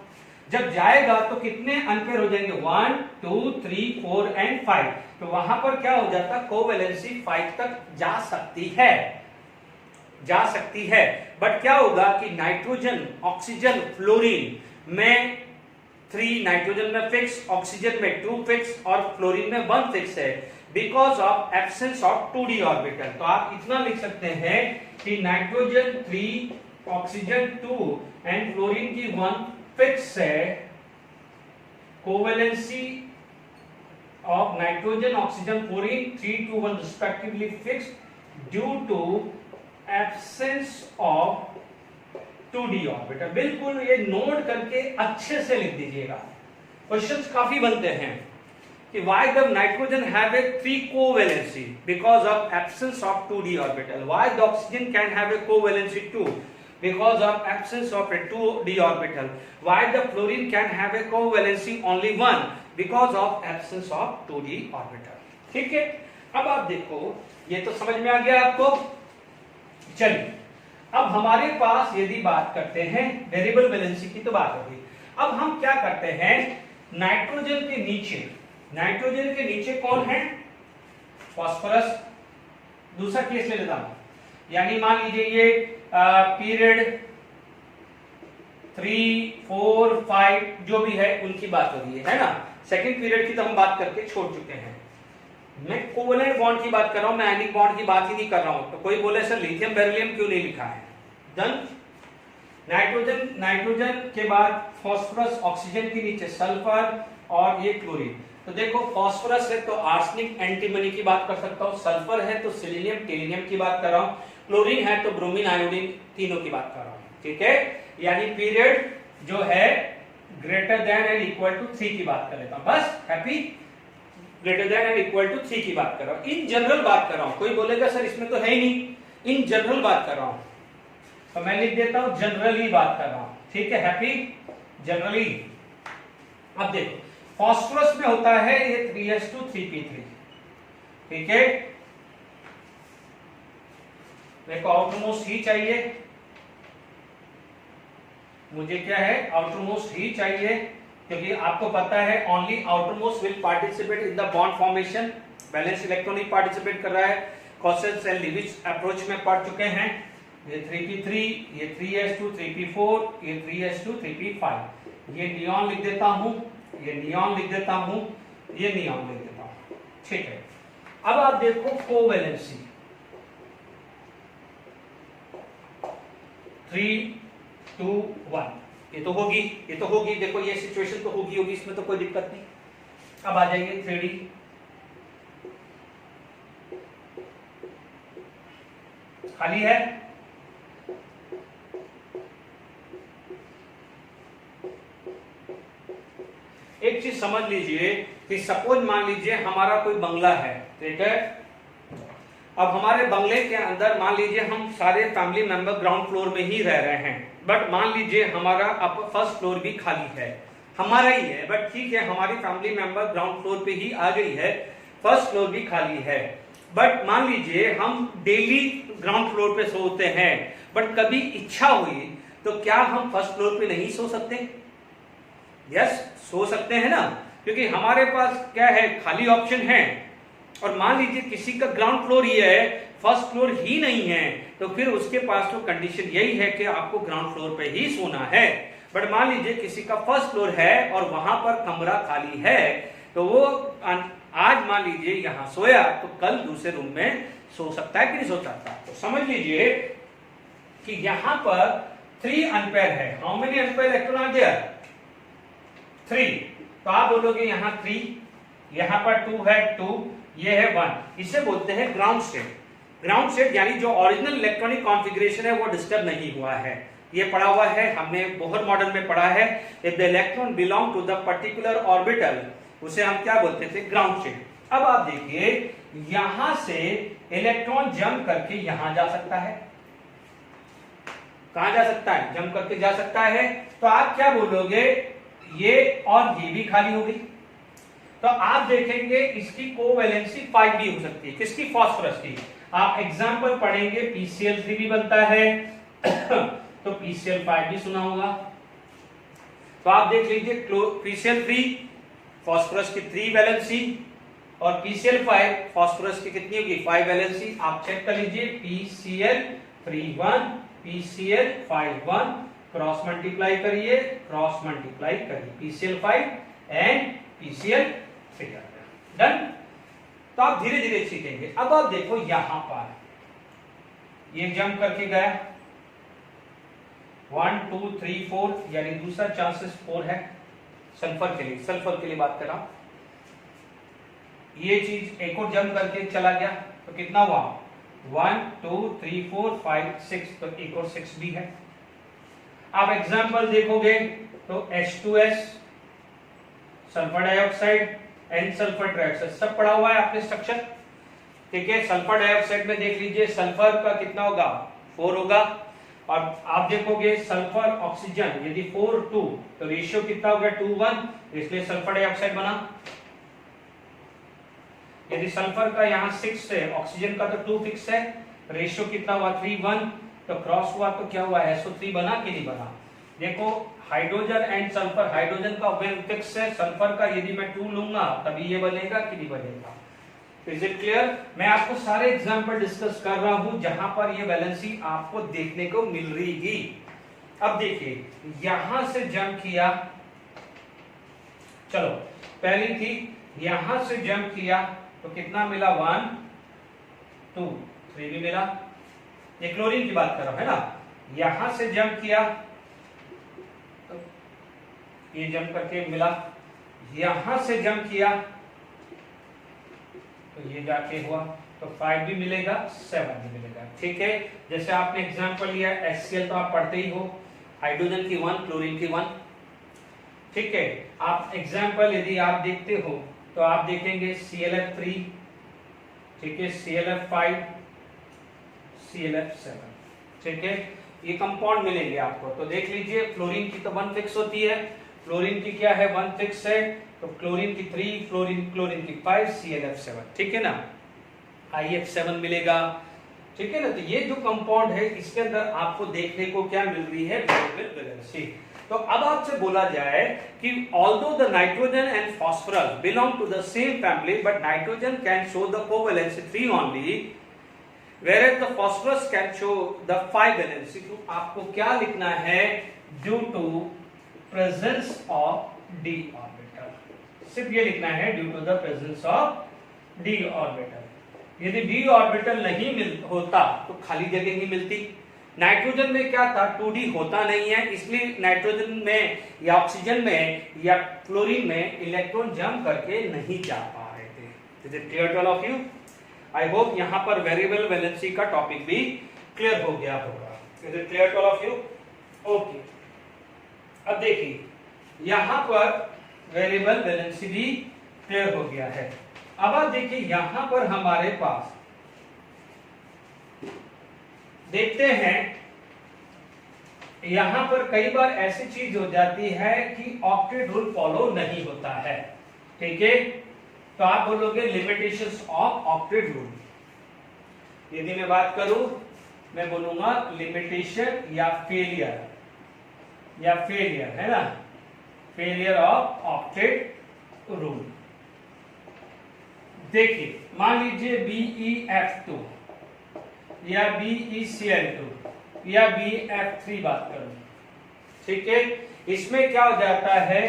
जब जाएगा तो कितने अनपेयर हो जाएंगे? 1, 2, 3, 4 एंड 5। तो वहां पर क्या हो जाता? कोवेलेंसी 5 तक जा सकती है। बट क्या होगा कि नाइट्रोजन, ऑक्सीजन, फ्लोरीन में 3, नाइट्रोजन में फिक्स, ऑक्सीजन में 2 फिक्स और फ्लोरीन में 1 फिक्स है, because of absence of 2D orbital. तो आप इतना लिख सकते हैं कि नाइट्रोजन 3, ऑक्सीजन 2 एंड फ्लोरीन की 1 फिक्स है। Covalency of nitrogen, oxygen, fluorine 3 to 1 respectively fixed due to absence of 2D orbital। बिल्कुल ये नोट करके अच्छे से लिख दीजिएगा। क्वेश्चंस काफी बनते हैं कि why the nitrogen have a 3 covalency because of absence of 2D orbital, why the oxygen can have a covalency 2 because of absence of a 2D orbital, why the fluorine can have a covalency only 1 because of absence of 2D orbital। ठीक है, अब आप देखो ये तो समझ में आ गया आपको। चलिए अब हमारे पास यदि बात करते हैं वेरिएबल वैलेंसी की, तो बात होगी। अब हम क्या करते हैं, नाइट्रोजन के नीचे कौन है? फास्फोरस। दूसरा केस ले लेता हूं, यानी मान लीजिए ये पीरियड 3, 4, 5 जो भी है उनकी बात हो रही है ना। सेकंड पीरियड की तो हम बात करके छोड़ चुके हैं। मैं कोवेलेंट बॉन्ड की बात कर रहा हूं, मैं आयनिक बॉन्ड की बात ही नहीं कर रहा हूं। तो कोई बोले सर लिथियम बेरिलियम क्यों नहीं लिखा है? डन। नाइट्रोजन के बाद फास्फोरस, ऑक्सीजन के नीचे सल्फर और ये क्लोरीन। तो देखो फास्फोरस है तो आर्सेनिक, एंटीमनी की बात कर सकता हूँ, सल्फर है तो सिलिनियम, टेलिनियम की बात कर रहा हूँ, क्लोरीन है तो ब्रोमीन, आयोडीन, तीनों की बात कर रहा हूँ। ठीक है, यानी पीरियड जो है greater than and equal to 3 की बात कर लेता हूँ। बस happy, greater than and equal to 3 की बात कर रहा हूँ। इन जनरल बात कर रहा हूँ, कोई बोलेगा सर इसमें तो है ही नहीं, इन जनरल बात कर रहा हूँ, तो मैं लिख देता हूं जनरली बात कर रहा हूं। ठीक है, हैप्पी, जनरली। अब देखो फास्फोरस में होता है ये 3s2 3p3। ठीक है, देखो आउटरमोस्ट ही चाहिए, मुझे क्या है, आउटरमोस्ट ही चाहिए, क्योंकि आपको पता है only outermost will participate in the bond formation. Balance electron he participate कर रहा है। कॉसेल्स एंड लिविच अप्रोच में पढ़ चुके हैं। ये 3p3, ये 3s2 3p4, ये 3s2 3p5। ये नियॉन लिख देता हूं, ये नियॉन लिख देता हूं, ये नियॉन लिख देता हूं। ठीक है, अब आप देखो कोवैलेंसी 3, 2, 1, ये तो होगी, ये तो होगी। देखो ये सिचुएशन तो होगी, इसमें तो कोई दिक्कत नहीं। अब आ जाइए 3D, खाली है। एक चीज समझ लीजिए कि सपोज मान लीजिए हमारा कोई बंगला है, ठीक है। अब हमारे बंगले के अंदर मान लीजिए हम सारे फैमिली मेंबर ग्राउंड फ्लोर में ही रह रहे हैं, बट मान लीजिए हमारा अब फर्स्ट फ्लोर भी खाली है, हमारा ही है, बट ठीक है हमारी फैमिली मेंबर ग्राउंड फ्लोर पे ही आ गई है, फर्स्ट फ्लोर भी खाली है। बट मान लीजिए हम डेली ग्राउंड फ्लोर पे सोते हैं, बट कभी इच्छा हुई तो क्या हम फर्स्ट फ्लोर पे नहीं सो सकते? यस, सो सकते हैं ना, क्योंकि हमारे पास क्या है, खाली ऑप्शन है। और मान लीजिए किसी का ग्राउंड फ्लोर ही है, फर्स्ट फ्लोर ही नहीं है, तो फिर उसके पास तो कंडीशन यही है कि आपको ग्राउंड फ्लोर पे ही सोना है। बट मान लीजिए किसी का फर्स्ट फ्लोर है और वहां पर कमरा खाली है, तो वो आज मान लीजिए यहां सोया तो कल दूसरे रूम में सो सकता है कि नहीं सो सकता। तो समझ लीजिए कि यहां पर 3 अनपेयर है। How many unpair electron are there? 3। तो आप बोलोगे यहां 3, यहां पर 2 है, 2, ये है 1। इसे बोलते हैं ग्राउंड स्टेट। ग्राउंड स्टेट यानी जो ओरिजिनल इलेक्ट्रॉनिक कॉन्फ़िगरेशन है वो डिस्टर्ब नहीं हुआ है। ये पढ़ा हुआ है, हमने बोहर मॉडल में पढ़ा है। If the electron belong to the particular orbital, उसे हम क्या बोलते थे? Ground state. अब आप देखिए यहां से इलेक्ट्रॉन जंप करके यहां जा सकता है। कहां जा सकता है? जंप करके जा सकता है। तो आप क्या बोलोगे? ये और ये भी खाली हो गई, तो आप देखेंगे इसकी कोवैलेंसी 5 भी हो सकती है। किसकी? फास्फोरस की। आप एग्जांपल पढ़ेंगे, PCl3 भी बनता है तो PCl5 भी सुना होगा। तो आप देख लीजिए PCl3 फास्फोरस की 3 वैलेंसी और PCl5 फास्फोरस की कितनी होगी? 5 वैलेंसी। आप चेक कर लीजिए, PCl3 PCl5 क्रॉस मल्टीप्लाई करिए, क्रॉस मल्टीप्लाई करिए, PCl5 एंड PCl3। डन। तो आप धीरे धीरे सीखेंगे। अब आप देखो यहां पर ये जंप करके गया 1 2 3 4, यानी दूसरा चांसेस 4 है सल्फर के लिए। सल्फर के लिए बात कर रहा हूं। ये चीज एक और जंप करके चला गया तो कितना हुआ? 1 2 3 4 5 6, तो एक और 6 भी है। आप एग्जाम्पल देखोगे तो H2S, sulphur dioxide and sulphur trioxide, सब पढ़ा हुआ है आपने स्ट्रक्चर। ठीक है, सल्फर डाइऑक्साइड में देख लीजिए सल्फर का कितना होगा? 4 होगा। और आप देखोगे सल्फर ऑक्सीजन, यदि 4 2 तो रेशियो कितना हो गया? 2 1, इसलिए सल्फर डाइऑक्साइड बना। यदि सल्फर का यहाँ 6 है, ऑक्सीजन का तो 2 फिक्स है, रेशियो कितना हुआ? 3 1, तो क्रॉस हुआ तो क्या हुआ? SO3 बना कि नहीं बना? देखो हाइड्रोजन एंड सल्फर, हाइड्रोजन का फिक्स है, सल्फर का यदि मैं 2 लूंगा तभी ये बनेगा कि नहीं बनेगा? Is it clear? मैं आपको सारे एग्जांपल डिस्कस कर रहा हूं जहां पर ये वैलेंसी आपको देखने को मिल रही थी। अब देखिए यहां से जंप किया, चलो पहली थी, यहां से जंप किया तो कितना मिला? 1 2 3 भी मिला। ये क्लोरीन की बात कर रहा हूं, है ना। यहां से जंप किया ये जंप करके मिला, यहां से जंप किया तो ये जाके हुआ, तो 5 भी मिलेगा, 7 भी मिलेगा। ठीक है, जैसे आपने एग्जांपल लिया HCl तो आप पढ़ते ही हो, हाइड्रोजन की 1, क्लोरीन की 1। ठीक है, आप एग्जांपल यदि आप देखते हो तो आप देखेंगे ClF3, ठीक है, ClF5, ClF7। ठीक है, ये कंपाउंड मिलेंगे आपको। तो देख लीजिए, फ्लोरीन की तो 1 फिक्स होती है, फ्लोरीन की क्या है 1 फिक्स है, तो क्लोरीन की 3, क्लोरीन की 5, ClF7। ठीक है ना, IF7 मिलेगा। ठीक है ना, तो ये जो कंपाउंड है इसके अंदर आपको देखने को क्या मिल रही है, वेरिएबल वैलेंसी। तो अब आपसे बोला जाए कि although the nitrogen and phosphorus belong to the same family but nitrogen can show the covalency 3 only whereas the phosphorus can show the 5 valency। तो आपको क्या लिखना है, due to presence of d orbital, सिर्फ ये लिखना है, due to the presence of d orbital. यदि d ऑर्बिटल नहीं होता तो खाली जगह नहीं मिलती। नाइट्रोजन में क्या था, 2d होता नहीं है, इसलिए नाइट्रोजन में या ऑक्सीजन में या क्लोरीन में इलेक्ट्रॉन जंप करके नहीं जा पा रहे थे। Is it clear to all of you? I hope यहां पर वेरिएबल वैलेंसी का टॉपिक भी क्लियर हो गया होगा। Is it clear to all of you? Okay, अब देखिए यहां पर वेरिएबल वैलेंसी भी क्लियर हो गया है। अब आप देखिए यहां पर हमारे पास देखते हैं, यहां पर कई बार ऐसी चीज हो जाती है कि ऑक्टेट रूल फॉलो नहीं होता है। ठीक है, तो आप बोलोगे लिमिटेशंस ऑफ ऑक्टेट रूल। यदि मैं बात करूं, मैं बोलूंगा लिमिटेशन या फेलियर है ना, फेलियर ऑफ ऑक्टेट रूल। देखिए मान लीजिए BeF2 या BeCl2 या BeF3 बात करूं, ठीक है, इसमें क्या हो जाता है,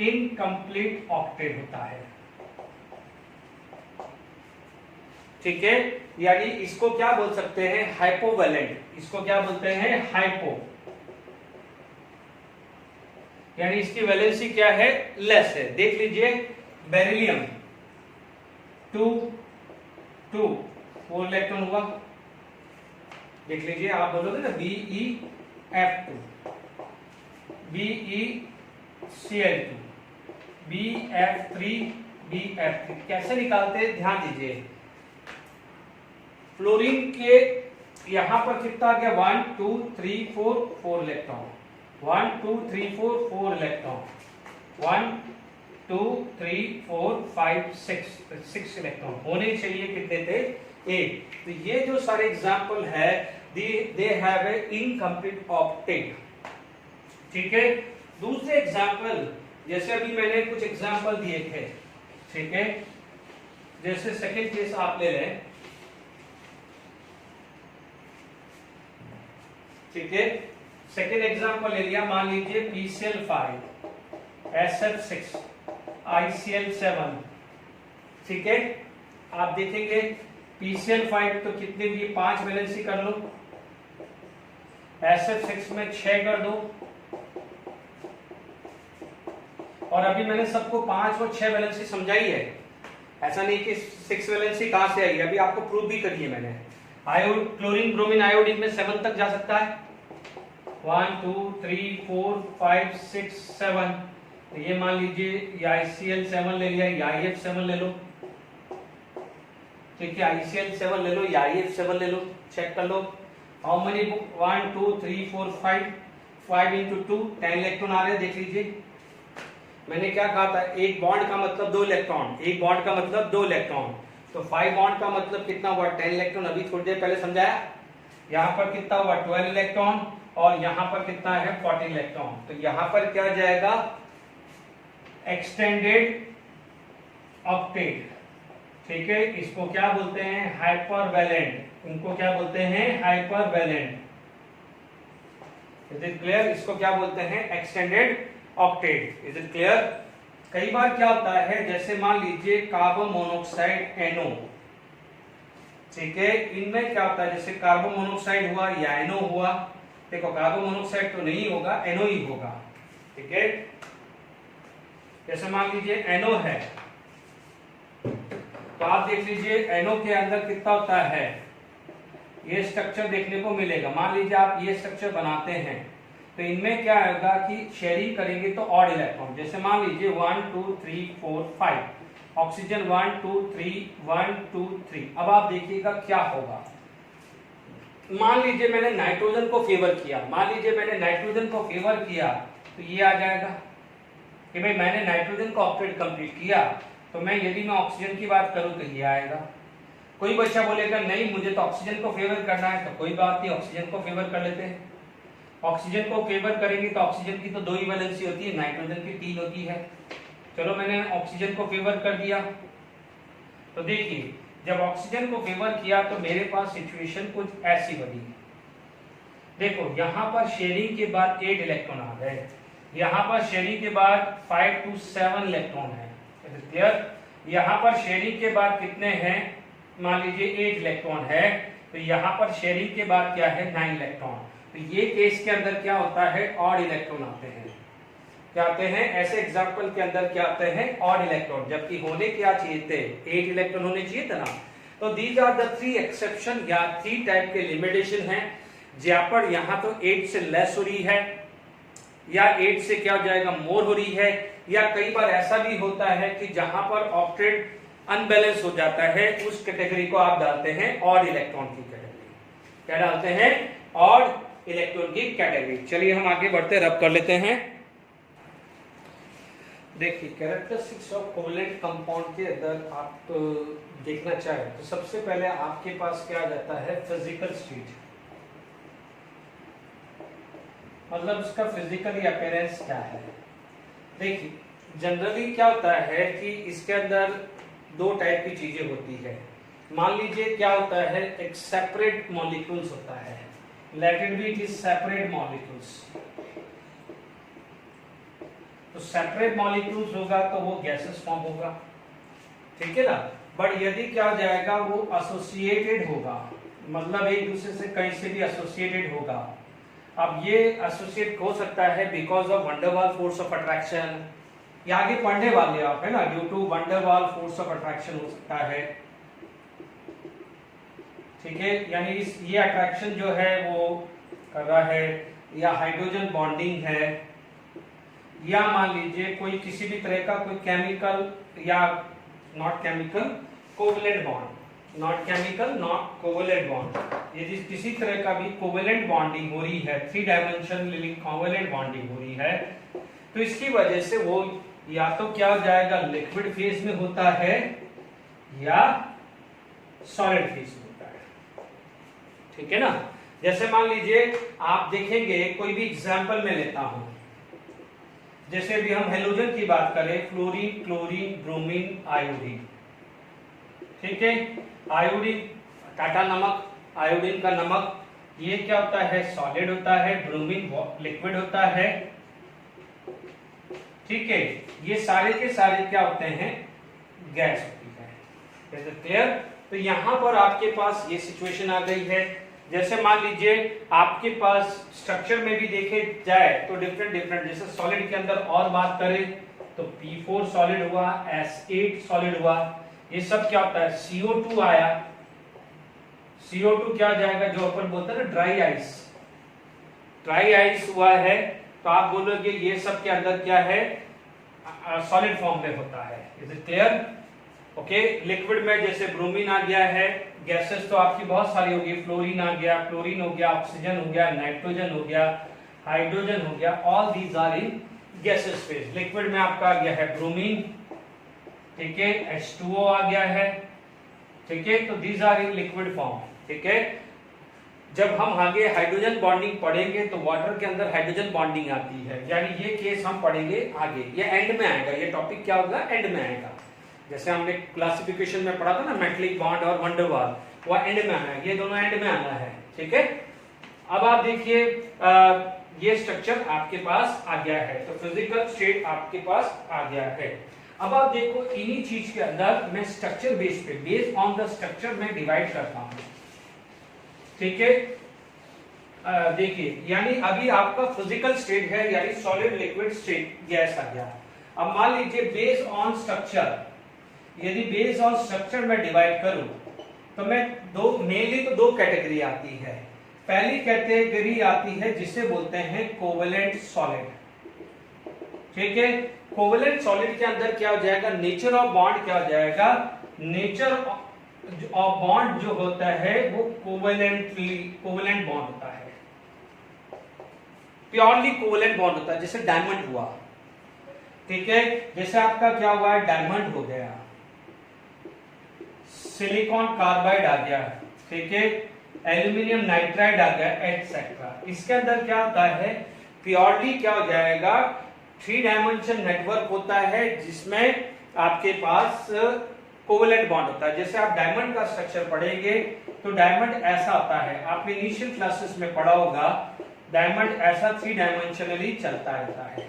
इनकम्प्लीट ऑक्टेट होता है। ठीक है, यानी इसको क्या बोल सकते हैं, हाइपोवैलेंट। इसको क्या बोलते हैं, हाइपो, यानी इसकी वैलेंसी क्या है, लेस है। देख लीजिए बेरिलियम 2 4 इलेक्ट्रॉन हुआ, देख लीजिए, आप बोलोगे ना BeF2, BeCl2, BF3, BF3 कैसे निकालते हैं, ध्यान दीजिए। फ्लोरीन के यहां पर कितना आ गया, 1 2 3 4 इलेक्ट्रॉन, 1 2 3 4 इलेक्ट्रॉन, 1 2 3 4 5 6 इलेक्ट्रॉन होने चाहिए, कितने थे, 8। तो ये जो सारे एग्जाम्पल है, they have a incomplete octet. ठीक है, दूसरे एग्जाम्पल, जैसे अभी मैंने कुछ एग्जाम्पल दिए थे, ठीक है, जैसे सेकेंड केस आप ले लें, ठीक है, सेकेंड एग्जांपल ले लिया, मान लीजिए PCl5 SF6 ICl7। ठीक है, आप देखेंगे PCl5 तो कितने दिए, 5 वैलेंसी कर लो, SF6 में 6 कर दो, और अभी मैंने सबको 5 और 6 वैलेंसी समझाई है, ऐसा नहीं कि 6 वैलेंसी कहां से आई, अभी आपको प्रूव भी करी है मैंने। क्लोरीन ब्रोमीन आयोडीन में 7 तक जा सकता है, 1 2 3 4 5 6 7। तो ये मान लीजिए या ICl7 ले लिया या IF7 ले लो, ठीक है, ICl7 ले लो या IF7 ले लो, चेक कर लो हाउ मेनी, 1 2 3 4 5 into 2 10 इलेक्ट्रॉन आ रहे हैं। देख लीजिए मैंने क्या कहा था, एक बॉन्ड का मतलब 2 इलेक्ट्रॉन, एक बॉन्ड का मतलब 2 इलेक्ट्रॉन, तो 5 बॉन्ड का मतलब कितना हुआ, 10 इलेक्ट्रॉन। अभी थोड़ी देर पहले समझाया, यहाँ पर कितना हुआ 12 इलेक्ट्रॉन, और यहाँ पर कितना है 14 इलेक्ट्रॉन। तो यहाँ पर क्या जाएगा, एक्सटेंडेड ऑक्टेट। ठीक है, इसको क्या बोलते हैं, हाइपरवैलेंट, इनको क्या बोलते हैं, हाइपरवैलेंट। Is it clear? इसको क्या बोलते हैं, extended octet. Is it clear? कई बार क्या होता है, जैसे मान लीजिए कार्बन मोनोऑक्साइड NO, ठीक है, इनमें क्या होता है, जैसे कार्बन मोनोऑक्साइड हुआ या NO हुआ, देखो कार्बन मोनोऑक्साइड तो नहीं होगा, NO ही होगा, ठीक है, जैसे मान लीजिए NO है, तो आप देख लीजिए NO के अंदर कितना होता है, ये स्ट्रक्चर देखने को मिलेगा। मान लीजिए आप ये स्ट्रक्चर बनाते हैं तो इनमें क्या होगा कि शेयरिंग करेंगे तो ऑड इलेक्ट्रॉन, जैसे मान लीजिए 1 2 3 4 5 ऑक्सीजन 1 2 3 1 2 3। अब आप देखिएगा क्या होगा। मान लीजिए मैंने नाइट्रोजन को फेवर किया, मान लीजिए मैंने नाइट्रोजन को फेवर किया तो ये आ जाएगा कि भाई मैंने नाइट्रोजन का ऑक्टेट कंप्लीट किया, तो मैं यदि मैं ऑक्सीजन की बात करूं तो ये आएगा। कोई बच्चा बोलेगा नहीं मुझे तो ऑक्सीजन को फेवर करना है, तो कोई बात नहीं, ऑक्सीजन को फेवर कर लेते हैं। ऑक्सीजन को फेवर करेंगे तो ऑक्सीजन की तो 2 ही वैलेंसी होती है, नाइट्रोजन की 3 होती है। चलो मैंने ऑक्सीजन को फेवर कर दिया, तो देखिए जब ऑक्सीजन को फेवर किया तो मेरे पास सिचुएशन कुछ ऐसी बनी। देखो यहाँ पर शेयरिंग के बाद 8 इलेक्ट्रॉन आ गए, यहाँ पर शेयरिंग के बाद 5 to 7 इलेक्ट्रॉन है, क्लियर। यहाँ पर शेयरिंग के बाद कितने हैं, मान लीजिए 8 इलेक्ट्रॉन है, तो यहाँ पर शेयरिंग के बाद क्या है 9 इलेक्ट्रॉन। तो ये केस के अंदर क्या होता है, ऑड इलेक्ट्रॉन आते हैं। क्या आते हैं, ऐसे एग्जांपल के अंदर क्या आते हैं, ऑड इलेक्ट्रॉन, जबकि होने क्या चाहिए थे, 8 इलेक्ट्रॉन होने चाहिए था ना। तो दीज आर द 3 एक्सेप्शन या 3 टाइप के लिमिटेशन हैं, जहां पर यहाँ तो 8 से लेस हो रही है या 8 से क्या हो जाएगा मोर हो रही है, या कई बार ऐसा भी होता है कि जहां पर ऑक्टेट अनबैलेंस हो जाता है, उस कैटेगरी को आप डालते हैं ऑड इलेक्ट्रॉन की कैटेगरी। क्या डालते हैं, ऑड इलेक्ट्रॉन की कैटेगरी। चलिए हम आगे बढ़ते रब कर लेते हैं। देखिए कैरेक्टरिस्टिक्स ऑफ कोवैलेंट कंपाउंड के अंदर आप देखना चाहें तो सबसे पहले आपके पास क्या आ जाता है, फिजिकल स्टेट, मतलब उसका फिजिकली अपीयरेंस क्या है। देखिए जनरली क्या होता है कि इसके अंदर 2 टाइप की चीजें होती है। मान लीजिए क्या होता है, एक सेपरेट मॉलिक्यूल्स होता है, let it be it is separate molecules. तो सेपरेट मॉलिक्यूल्स होगा तो वो गैसेस फॉर्म होगा, ठीक है ना। बट यदि क्या हो जाएगा, वो एसोसिएटेड होगा, मतलब एक दूसरे से कहीं से भी एसोसिएटेड होगा। अब ये एसोसिएट हो सकता है because of van der Waals force of attraction, या आगे पढ़ने वाले आप है ना, due to van der Waals force of attraction हो सकता है, ठीक है। यानी ये अट्रैक्शन जो है वो कर रहा है, या हाइड्रोजन बॉन्डिंग है, या मान लीजिए कोई किसी भी तरह का कोई केमिकल या not chemical covalent bond, not chemical not covalent bond, यदि किसी तरह का भी कोवैलेंट बॉन्डिंग हो रही है, 3 डायमेंशनली कोवैलेंट बॉन्डिंग हो रही है, तो इसकी वजह से वो या तो क्या हो जाएगा, लिक्विड फेज में होता है या सॉलिड फेज में होता है, ठीक है ना। जैसे मान लीजिए आप देखेंगे, कोई भी एग्जांपल में लेता हूं, जैसे अभी हम हेलोजन की बात करें, फ्लोरीन, क्लोरीन, ब्रोमीन, आयोडीन, ठीक है। आयोडीन टाटा नमक, आयोडीन का नमक, ये क्या होता है, सॉलिड होता है, ब्रोमीन लिक्विड होता है, ठीक है। ये सारे के सारे क्या होते हैं, गैस होती है, क्लियर। तो यहां पर आपके पास ये सिचुएशन आ गई है। जैसे मान लीजिए आपके पास स्ट्रक्चर में भी देखे जाए तो डिफरेंट, जैसे सॉलिड के अंदर और बात करें तो P4 सॉलिड हुआ, S8 सॉलिड हुआ, ये सब क्या होता है, CO2 आया, CO2 क्या हो जाएगा, जो अपन बोलते हैं ना ड्राई आइस, ड्राई आइस हुआ है, तो आप बोलोगे ये सब के अंदर क्या है, सॉलिड फॉर्म में होता है। Is it clear, okay. Liquid में जैसे ब्रोमीन आ गया है, गैसेस तो आपकी बहुत सारी होगी, फ्लोरीन आ गया, क्लोरीन हो गया, ऑक्सीजन हो गया, नाइट्रोजन हो गया, हाइड्रोजन हो गया, all these are in gases phase. Liquid में आपका आ गया है ब्रोमीन, ठीक है, H2O आ गया है, ठीक है, तो these are in liquid form, ठीक है। जब हम आगे हाइड्रोजन बॉन्डिंग पढ़ेंगे तो वाटर के अंदर हाइड्रोजन बॉन्डिंग आती है, यानी ये केस हम पढ़ेंगे आगे, ये एंड में आएगा, ये टॉपिक क्या होगा, एंड में आएगा। जैसे हमने क्लासिफिकेशन में पढ़ा था ना, मेटलिक बॉन्ड और वंडर वाल, वो एंड में आना है, ये दोनों एंड में आना है, ठीक है। अब आप देखिए ये स्ट्रक्चर आपके पास आ गया है, तो फिजिकल स्टेट आपके पास आ गया है। अब आप देखो इन्हीं चीज के अंदर मैं स्ट्रक्चर बेस पे, बेस्ड ऑन द स्ट्रक्चर में डिवाइड करता हूं, ठीक है। देखिए यानी अभी आपका फिजिकल स्टेट है, यानी सॉलिड, लिक्विड, स्टेट, गैस आ गया। अब मान लीजिए बेस्ड ऑन स्ट्रक्चर, यदि बेस्ड ऑन स्ट्रक्चर में डिवाइड करूं तो मैं मेनली तो दो कैटेगरी आती है। पहली कैटेगरी आती है जिसे बोलते हैं कोवेलेंट सॉलिड, ठीक है। कोवेलेंट सॉलिड के अंदर क्या हो जाएगा, नेचर ऑफ बॉन्ड क्या हो जाएगा, नेचर ऑफ बॉन्ड जो होता है वो कोवेलेंट बॉन्ड होता है, प्योरली कोवेलेंट बॉन्ड होता है। जैसे डायमंड हुआ, ठीक है, जैसे आपका क्या हुआ है, डायमंड हो गया, सिलिकॉन कार्बाइड आ गया, ठीक है, एल्यूमिनियम नाइट्राइड आ गया, एटसेट्रा। इसके अंदर क्या होता है, प्योरली क्या हो जाएगा, 3 डायमेंशन नेटवर्क होता है जिसमें आपके पास कोवेलेंट बॉन्ड होता है। जैसे आप डायमंड का स्ट्रक्चर पढ़ेंगे तो डायमंड ऐसा होता है, आपने इनिशियल क्लासेस में पढ़ा होगा, डायमंड ऐसा 3 डायमेंशनली चलता रहता है।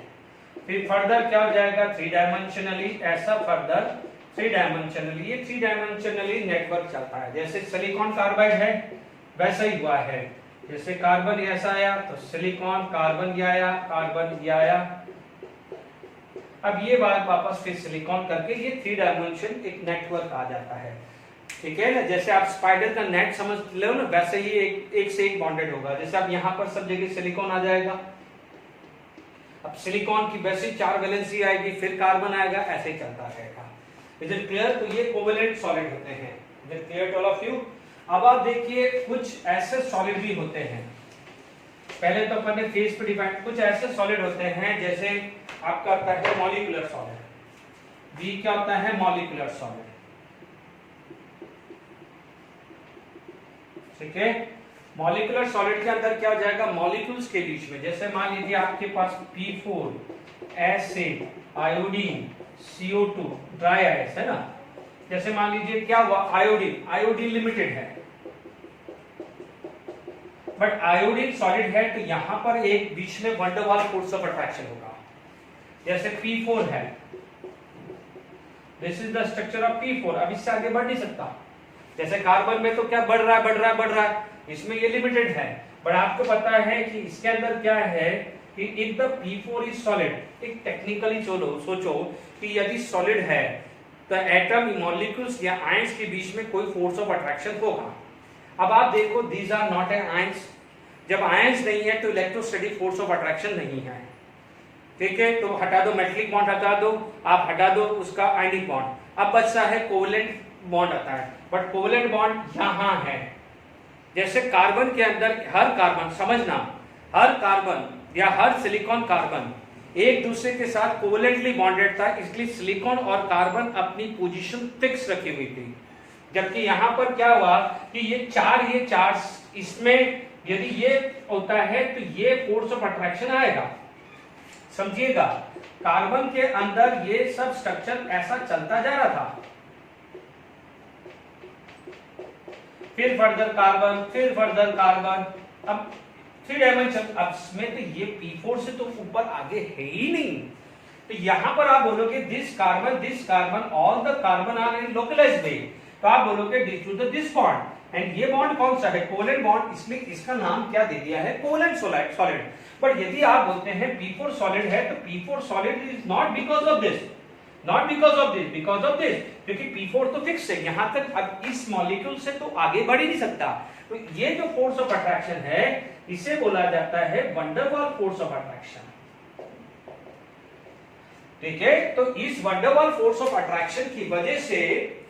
फिर फर्दर क्या हो जाएगा, 3 डायमेंशनली, ऐसा फर्दर 3 डायमेंशनली, ये 3 डायमेंशनली नेटवर्क चलता है। जैसे सिलिकॉन कार्बाइड है वैसा ही हुआ है, जैसे कार्बन ऐसा आया तो सिलिकॉन, कार्बन ये आया, कार्बन ये आया, अब ये बात वापस फिर सिलिकॉन करके ये 3 डायमेंशन एक नेटवर्क आ जाता है, ठीक है ना। जैसे आप स्पाइडर का नेट समझ लो ना, वैसे ही एक से एक बॉन्डेड होगा। जैसे अब यहाँ पर सब जगह सिलिकॉन आ जाएगा, अब सिलिकॉन की वैसे 4 वैलेंसी आएगी, फिर कार्बन आएगा, ऐसे ही चलता रहेगा। Is it clear? तो ये कोवेलेंट सॉलिड होते हैं। Is it clear to all of you? अब आप देखिए कुछ ऐसे सॉलिड भी होते हैं, पहले तो अपन ने फेज पे डिफाइन, कुछ ऐसे सॉलिड होते हैं जैसे आपका होता है मॉलिक्यूलर सॉलिड। बी क्या होता है, मॉलिक्यूलर सॉलिड, ठीक है। मॉलिक्यूलर सॉलिड के अंदर क्या हो जाएगा, मॉलिक्यूल्स के बीच में, जैसे मान लीजिए आपके पास P4 acid, iodine, CO2 dry ice है ना। जैसे मान लीजिए क्या हुआ, आयोडीन, आयोडीन लिमिटेड है बट आयोडीन सॉलिड है, तो यहां पर एक बीच में wonder Waals force of attraction होगा। जैसे P4 है, this is the structure of P4, अब इससे आगे बढ़ नहीं सकता। जैसे कार्बन में तो क्या बढ़ रहा है, बढ़ रहा है, बढ़ रहा है, इसमें ये लिमिटेड है, बट आपको पता है कि इसके अंदर क्या है कि if the P4 is solid, एक टेक्निकली सोचो कि यदि सॉलिड है तो एटम, मॉलिक्यूल्स या आयंस के बीच में कोई फोर्स ऑफ अट्रैक्शन होगा। अब आप देखो, these are not an ions, जब आयंस नहीं है तो इलेक्ट्रोस्टैटिक फोर्स ऑफ अट्रैक्शन नहीं है, ठीक है। तो हटा दो मेटलिक बॉन्ड, हटा दो, आप हटा दो उसका आयनिक बॉन्ड, अब बचता है कोवेलेंट बॉन्ड आता है, बट कोवेलेंट बॉन्ड यहां है। जैसे कार्बन के अंदर हर कार्बन, समझना, हर कार्बन या हर सिलिकॉन कार्बन एक दूसरे के साथ कोवेलेंटली बॉन्डेड था, इसलिए सिलिकॉन और कार्बन अपनी पोजीशन फिक्स रखी हुई थी। जबकि यहां पर क्या हुआ कि ये चार्ज, इसमें यदि ये होता है तो ये फोर्स ऑफ अट्रैक्शन आएगा, समझिएगा। कार्बन के अंदर ये सब स्ट्रक्चर ऐसा चलता जा रहा था, फिर फर्दर कार्बन, फिर फर्दर कार्बन, अब 3 डायमेंशन। अब इसमें तो ये P4 से तो ऊपर आगे है ही नहीं, तो यहां पर आप बोलोगे this carbon, all the carbon are in localized way, तो आप बोलोगे दिस बॉन्ड, एंड ये बॉन्ड कौन सा है, कोवेलेंट बॉन्ड, इसलिए इसका नाम क्या दे दिया है, कोवेलेंट सॉलिड। बट यदि आप बोलते हैं P4 सॉलिड है तो P4 solid is not because of this, because of this, क्योंकि P4 तो फिक्स है यहां तक, अब इस मॉलिक्यूल से तो आगे बढ़ ही नहीं सकता। तो ये जो फोर्स ऑफ अट्रैक्शन है इसे बोला जाता है wonder Waals force of attraction, ठीक है। तो इस wonder Waals force of attraction की वजह से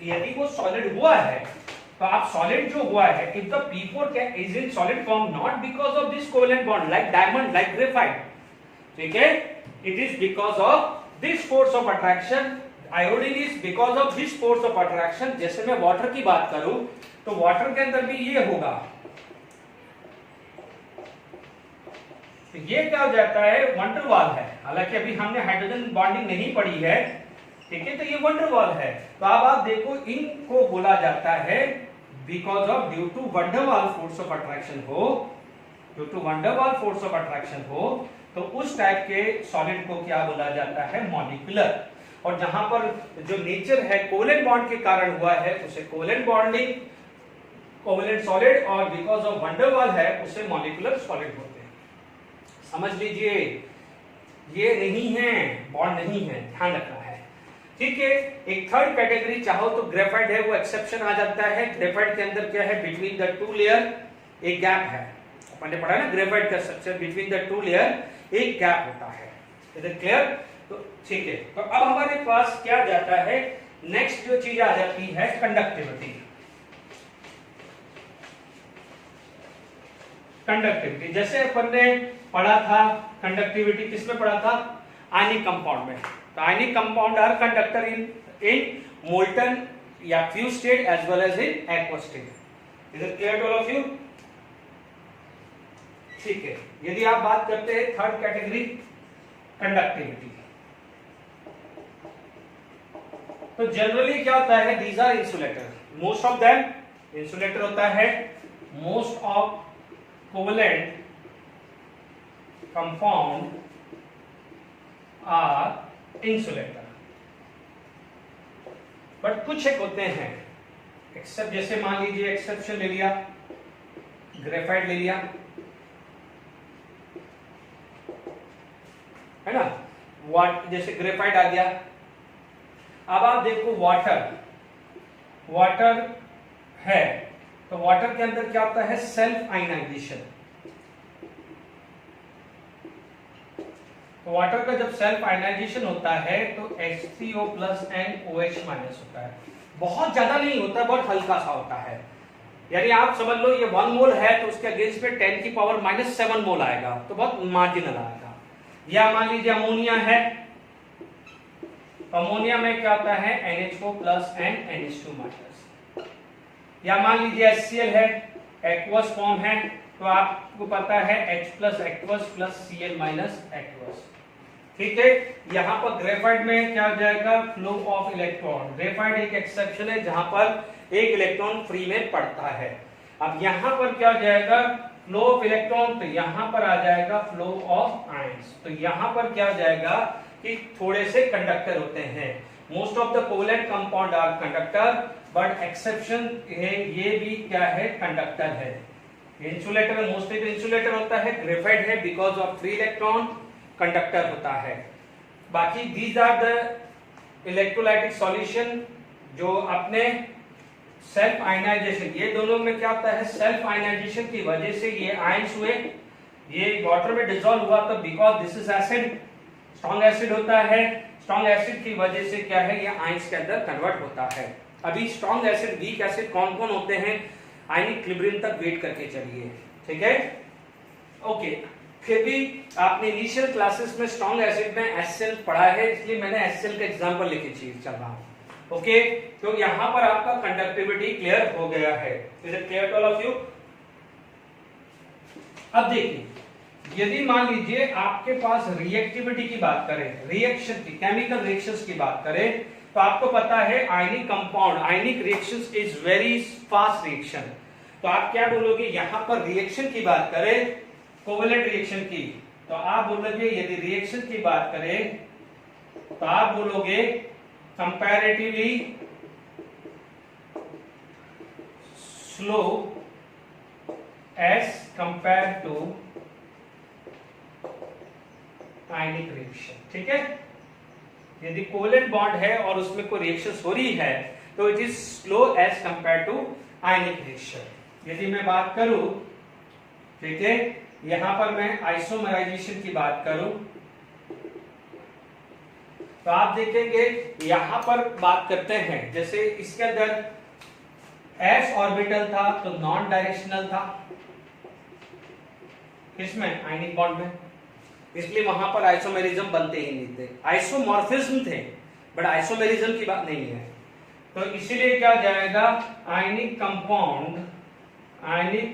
यदि वो सॉलिड हुआ है, तो आप सॉलिड जो हुआ है, if the P4 is in solid form not because of this covalent bond like diamond, like graphite, ठीक है, it is because of this force of attraction. Iodine is because of this force of attraction. जैसे मैं water की बात करूं तो water के अंदर भी ये होगा, तो ये क्या हो जाता है, वंडर वाल है। हालांकि अभी हमने हाइड्रोजन बॉन्डिंग नहीं पढ़ी है, ठीक है, तो ये वंडर वाल है। तो अब आप देखो, इनको बोला जाता है because of due to van der Waals force of attraction हो, due to van der Waals force of attraction हो, तो उस टाइप के सॉलिड को क्या बोला जाता है, मॉलिक्यूलर। और जहां पर जो नेचर है कोवेलेंट बॉन्ड के कारण हुआ है उसे कोवेलेंट बॉन्डिंग, कोवेलेंट सॉलिड, और बिकॉज ऑफ वंडर वाल है उसे मॉलिक्यूलर सॉलिड बोलते हैं। समझ लीजिए, ये नहीं है, बॉन्ड नहीं है, ध्यान रखना है। ठीक है, एक थर्ड कैटेगरी चाहो तो ग्रेफाइट है, वो एक्सेप्शन आ जाता है। ग्रेफाइट के अंदर क्या है, बिटवीन द टू लेयर एक गैप है। अपन ने पढ़ा ना ग्रेफाइट का structure, between the two layer एक गैप होता है। Is it clear? तो ठीक है, तो अब हमारे पास क्या जाता है, नेक्स्ट जो चीज आ जाती है कंडक्टिविटी। कंडक्टिविटी जैसे अपन ने पढ़ा था, कंडक्टिविटी किसमें पढ़ा था, आयनिक कंपाउंड में। तो ionic compound are conductor in molten या fuse state as well as in aqueous state. Is it clear to all of you? ठीक है, यदि आप बात करते हैं थर्ड कैटेगरी कंडक्टिविटी, तो जनरली क्या होता है, these are insulator, most of them insulator होता है। Most of covalent compound are insulator, but कुछ एक होते हैं एक्सेप्ट, जैसे मान लीजिए एक्सेप्शन ले लिया, ग्रेफाइट ले लिया, है ना, जैसे ग्रेफाइट आ गया। अब आप देखो वाटर है, तो वाटर के अंदर क्या होता है, सेल्फ आयनाइजेशन। तो वाटर का जब सेल्फ आयनाइजेशन होता है तो H3O प्लस NOH माइनस होता है। बहुत ज्यादा नहीं होता, बहुत हल्का सा होता है। यानी आप समझ लो ये 1 मोल है तो उसके अगेंस्ट में 10 की पावर -7 मोल आएगा, तो बहुत मार्जिनल आएगा। या मान लीजिए अमोनिया है, अमोनिया में क्या होता है, NH4 प्लस NH2 माइनस। या मान लीजिए HCl है, एक्वस फॉर्म है, तो आपको पता है H plus aqueous plus Cl minus aqueous. ठीक है, यहाँ पर ग्रेफाइट में क्या हो जाएगा, फ्लो ऑफ इलेक्ट्रॉन। ग्रेफाइट एक एक्सेप्शन है जहां पर एक इलेक्ट्रॉन फ्री में पड़ता है। अब यहाँ पर क्या हो जाएगा, फ्लो ऑफ इलेक्ट्रॉन, तो यहाँ पर आ जाएगा फ्लो ऑफ आयंस। तो यहाँ पर क्या हो जाएगा कि थोड़े से कंडक्टर होते हैं। Most of the covalent compound are conductor, but exception है, ये भी क्या है, कंडक्टर है। इंसुलेटर मोस्टली तो इंसुलेटर होता है, ग्रेफाइट है because of free electron, conductor होता है। बाकी these are the electrolytic solution जो अपने सेल्फ आयनाइजेशन, ये दोनों में क्या होता है, सेल्फ आयनाइजेशन की वजह से ये आयंस हुए, ये वाटर में डिसॉल्व हुआ, तो because this is acid, strong acid होता है, स्ट्रॉन्ग एसिड की वजह से क्या है, ये आयंस के अंदर कन्वर्ट होता है। अभी स्ट्रॉन्ग एसिड, वीक एसिड कौन कौन होते हैं, आयनिक इक्विलिब्रियम तक वेट करके चलिए। ठीक है, ओके। फिर भी आपने इनिशियल क्लासेस में स्ट्रॉन्ग एसिड में HCl पढ़ा है, इसलिए मैंने HCl का एग्जांपल लेके चल रहा हूं। ओके, तो यहां पर आपका कंडक्टिविटी क्लियर हो गया है। Is it clear to all of you? अब देखिए, यदि मान लीजिए आपके पास रिएक्टिविटी की बात करें, रिएक्शन की, केमिकल रिएक्शंस की बात करें, तो आपको पता है ionic compound, ionic reactions is very fast reaction. तो आप क्या बोलोगे, यहां पर रिएक्शन की बात करें, कोवेलेंट रिएक्शन की, तो आप बोलोगे, यदि रिएक्शन की बात करें तो आप बोलोगे comparatively slow as compare to ionic reaction. ठीक है, यदि कोवेलेंट बॉन्ड है और उसमें कोई रिएक्शन हो रही है तो it is slow as compare to ionic reaction. यदि मैं बात करूं, ठीक है, यहां पर मैं आइसोमराइजेशन की बात करूं, तो आप देखेंगे यहां पर बात करते हैं, जैसे इसके अंदर s ऑर्बिटल था तो नॉन डायरेक्शनल था, किसमें, आयनिक बॉन्ड में, इसलिए वहां पर आइसोमेरिज्म बनते ही नहीं थे। आइसोमॉर्फिज्म थे बट आइसोमेरिज्म की बात नहीं है। तो इसीलिए क्या हो जाएगा, ionic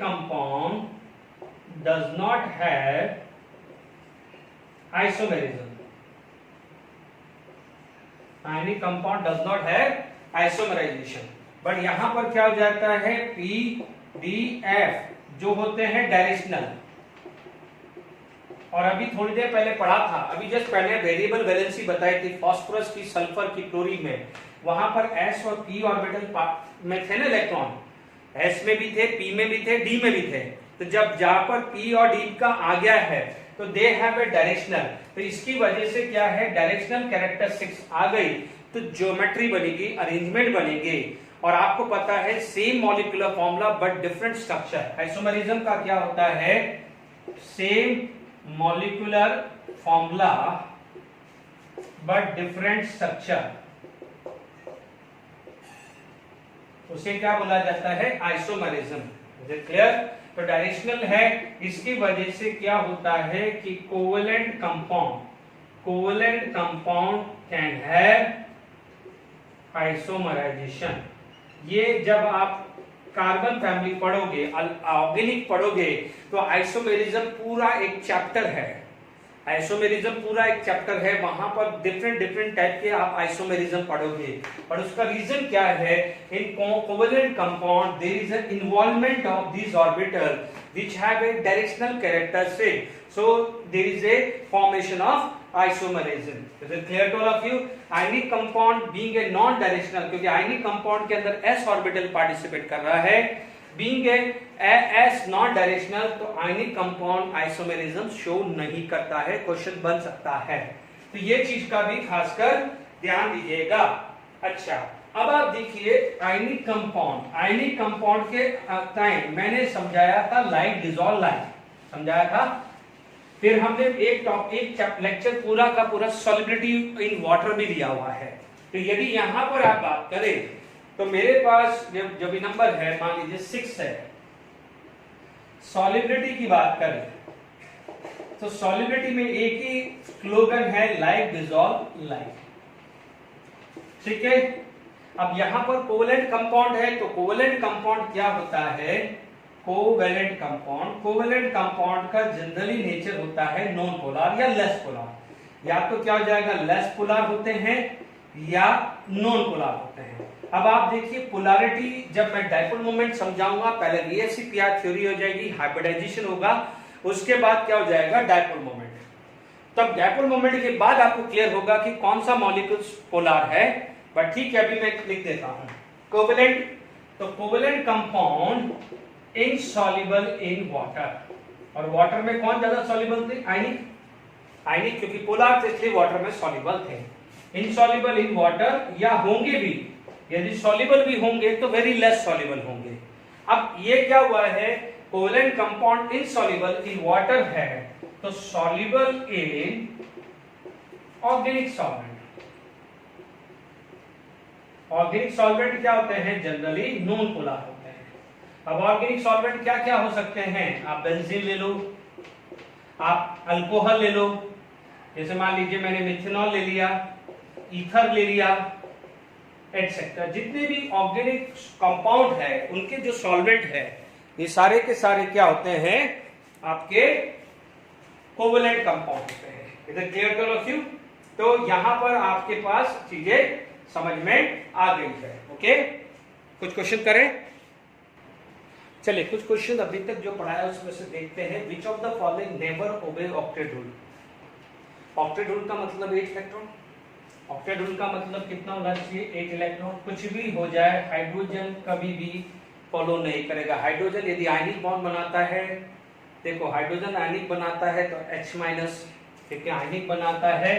compound does not have isomerism. Ionic compound does not have isomerization. But यहां पर क्या हो जाता है, PDF जो होते हैं डायरेक्शनल। और अभी थोड़ी देर पहले पढ़ा था, अभी जस्ट पहले वेरिएबल वैलेंसी बताई थी फास्फोरस की, सल्फर की, क्लोरीन में, वहां पर S और P ऑर्बिटल में थे ना इलेक्ट्रॉन, S में भी थे, P में भी थे, D में भी थे। तो जब जहां पर P और D का आ गया है तो दे हैव ए डायरेक्शनल, तो इसकी वजह से क्या है, डायरेक्शनल कैरेक्टरिस्टिक्स आ गई तो ज्योमेट्री बनेगी, अरेंजमेंट बनेगी। और आपको पता है same molecular formula but different structure, isomerism का क्या होता है, same molecular formula but different structure, उसे क्या बोला जाता है, आइसोमेरिज्म। क्लियर? तो डायरेक्शनल है, इसकी वजह से क्या होता है कि covalent compound can have isomerization. ये जब आप कार्बन फैमिली पढ़ोगे, ऑर्गेनिक पढ़ोगे, तो आइसोमेरिज्म पूरा एक चैप्टर है, आइसोमेरिज्म पूरा एक चैप्टर है, वहां पर डिफरेंट टाइप के आप आइसोमेरिज्म पढ़ोगे। और उसका रीजन क्या है, in covalent compound there is an involvement of this orbital which have a directional characteristic, so there is a formation of isomerism. Is it clear to all of you? Ionic compound being a non directional, क्योंकि ionic compound के अंदर s orbital participate कर रहा है, being S non directional, तो ionic compound isomerism show नहीं करता है, क्वेश्चन बन सकता है। तो ये चीज का भी खासकर ध्यान दीजिएगा। अच्छा, अब आप देखिए आयनिक कंपाउंड के टाइम मैंने समझाया था लाइक डिसॉल्व लाइक, समझाया था। फिर हमने एक लेक्चर पूरा का पूरा सॉलिबिलिटी इन वाटर भी दिया हुआ है। तो यदि यहां पर आप बात करें तो मेरे पास जो भी नंबर है, मान लीजिए 6 है, सॉलिबिलिटी की बात करें तो सॉलिबिलिटी में एक ही स्लोगन है, लाइक डिसॉल्व लाइक, ठीक है। अब यहां पर कोवेलेंट कंपाउंड है, तो कोवेलेंट कंपाउंड क्या होता है, कोवेलेंट कंपाउंड का जनरली नेचर होता है नॉन पोलर या लेस पोलर, या तो क्या हो जाएगा, लेस पोलर होते हैं या नॉन पोलर होते हैं। अब आप देखिए पोलैरिटी, जब मैं डाइपोल मोमेंट समझाऊंगा, पहले VSEPR थ्योरी हो जाएगी, हाइब्रिडाइजेशन होगा, उसके बाद क्या हो जाएगा, डाइपोल मोमेंट। तब डाइपोल मोमेंट के बाद आपको क्लियर होगा कि कौन सा मॉलिक्यूल पोलर है। बट ठीक है, अभी मैं लिख देता हूं कोवेलेंट, तो covalent compound insoluble in water, और वाटर में कौन ज्यादा सॉल्युबल थे, आयनिक, क्योंकि पोलर थे इसलिए वाटर में सॉल्युबल थे। इनसॉल्युबल इन वाटर, या होंगे भी, यदि सॉल्युबल भी होंगे तो वेरी लेस सॉल्युबल होंगे। अब ये क्या हुआ है, covalent compound insoluble in water है, तो soluble in organic solvent. Organic solvent क्या होते हैं, जनरली नॉन पोलर होते हैं। अब ऑर्गेनिक सॉल्वेंट क्या क्या हो सकते हैं, आप बेंजीन ले लो, आप अल्कोहल ले लो, जैसे मान लीजिए मैंने मिथेनॉल ले लिया, ईथर ले लिया, एटसेट्रा। जितने भी ऑर्गेनिक कंपाउंड है उनके जो सॉल्वेंट है, ये सारे के सारे क्या होते हैं, आपके कोवेलेंट कंपाउंड होते हैं। इधर क्लियर कर लो क्यों? तो यहां पर आपके पास चीजें समझ में आ गई है। ओके, कुछ क्वेश्चन करें, चलिए कुछ क्वेश्चन अभी तक जो पढ़ाया है उसमें से देखते हैं। Which of the following never obey octet rule? Octet rule का मतलब 8 इलेक्ट्रॉन, ऑक्टेट रूल का मतलब कितना होना चाहिए, 8 इलेक्ट्रॉन। कुछ भी हो जाए, हाइड्रोजन कभी भी फॉलो नहीं करेगा। हाइड्रोजन यदि आयनिक बॉन्ड बनाता है, देखो हाइड्रोजन आयनिक बनाता है तो H-, ठीक है, आयनिक बनाता है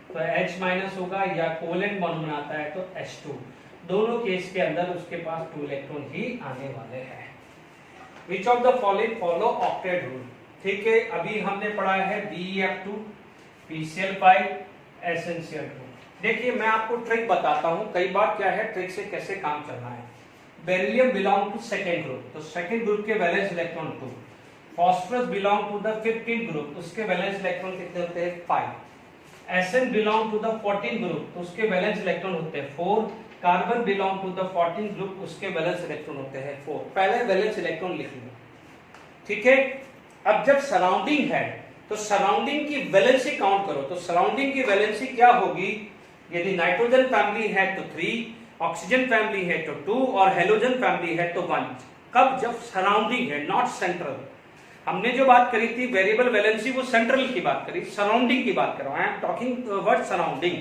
तो H- होगा, या कोवेलेंट बॉन्ड बनाता है तो H2। दोनों केस के अंदर उसके पास 2 इलेक्ट्रॉन ही आने वाले हैं। Which of the following follow octet rule? ठीक है, अभी हमने पढ़ा है BeF2, PCl5, SnCl2। देखिए मैं आपको ट्रिक बताता हूं, कई बार क्या है, ट्रिक से कैसे काम चलना है। Beryllium belong to second group, तो सेकेंड ग्रुप के valence electron 2। Phosphorus belong to the 15th group, उसके वैलेंस इलेक्ट्रॉन कितने होते हैं, 5। Sn belong to the 14th group, तो उसके वैलेंस इलेक्ट्रॉन होते हैं 4। Carbon belong to the 14th group, उसके वैलेंस इलेक्ट्रॉन होते हैं 4। पहले वैलेंस इलेक्ट्रॉन लिख लो, ठीक है। अब जब सराउंडिंग है तो सराउंडिंग की वैलेंसी काउंट करो, तो सराउंडिंग की वैलेंसी क्या होगी, यदि नाइट्रोजन फैमिली है तो 3, ऑक्सीजन फैमिली है तो 2, और हेलोजन फैमिली है तो 1। कब? जब सराउंडिंग है, नॉट सेंट्रल। हमने जो बात करी थी वेरिएबल वैलेंसी, वो सेंट्रल की बात करी, सराउंडिंग की बात करो। I am talking about surrounding,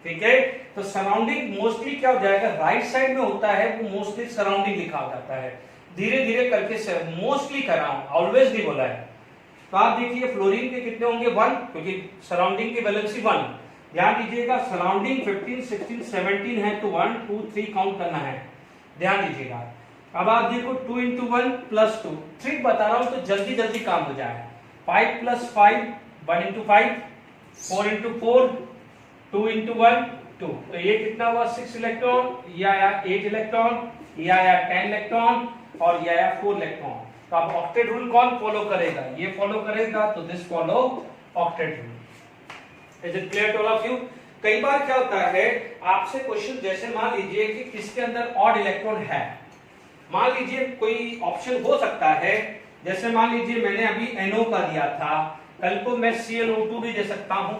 ठीक है। तो सराउंडिंग मोस्टली क्या हो जाएगा, राइट साइड में होता है, वो मोस्टली सराउंडिंग लिखा हो जाता है। धीरे धीरे करके मोस्टली कर रहा हूं, ऑलवेज नहीं बोला है। तो आप देखिए फ्लोरीन के कितने होंगे 1, क्योंकि सराउंडिंग की वैलेंसी 1। ध्यान दीजिएगा सराउंडिंग 15 16 17 है तो 1 2 3 काउंट करना है, ध्यान दीजिएगा। अब आप देखो 2 into 1 plus 2, ट्रिक बता रहा हूं तो जल्दी जल्दी काम हो जाए। 5 plus 5 1 into 5, 4 into 4 2 into 1 2, तो ये कितना हुआ 6 इलेक्ट्रॉन, ये आया 8 इलेक्ट्रॉन, ये आया 10 इलेक्ट्रॉन और ये आया 4 इलेक्ट्रॉन। तो अब ऑक्टेट रूल कौन फॉलो करेगा, ये फॉलो करेगा, तो this follow octet rule. Is it clear to all of you? कई बार क्या होता है आपसे क्वेश्चन, जैसे मान लीजिए कि किसके अंदर ऑड इलेक्ट्रॉन है, मान लीजिए कोई ऑप्शन हो सकता है, जैसे मान लीजिए मैंने अभी NO का दिया था, कल को मैं ClO2 भी दे सकता हूं,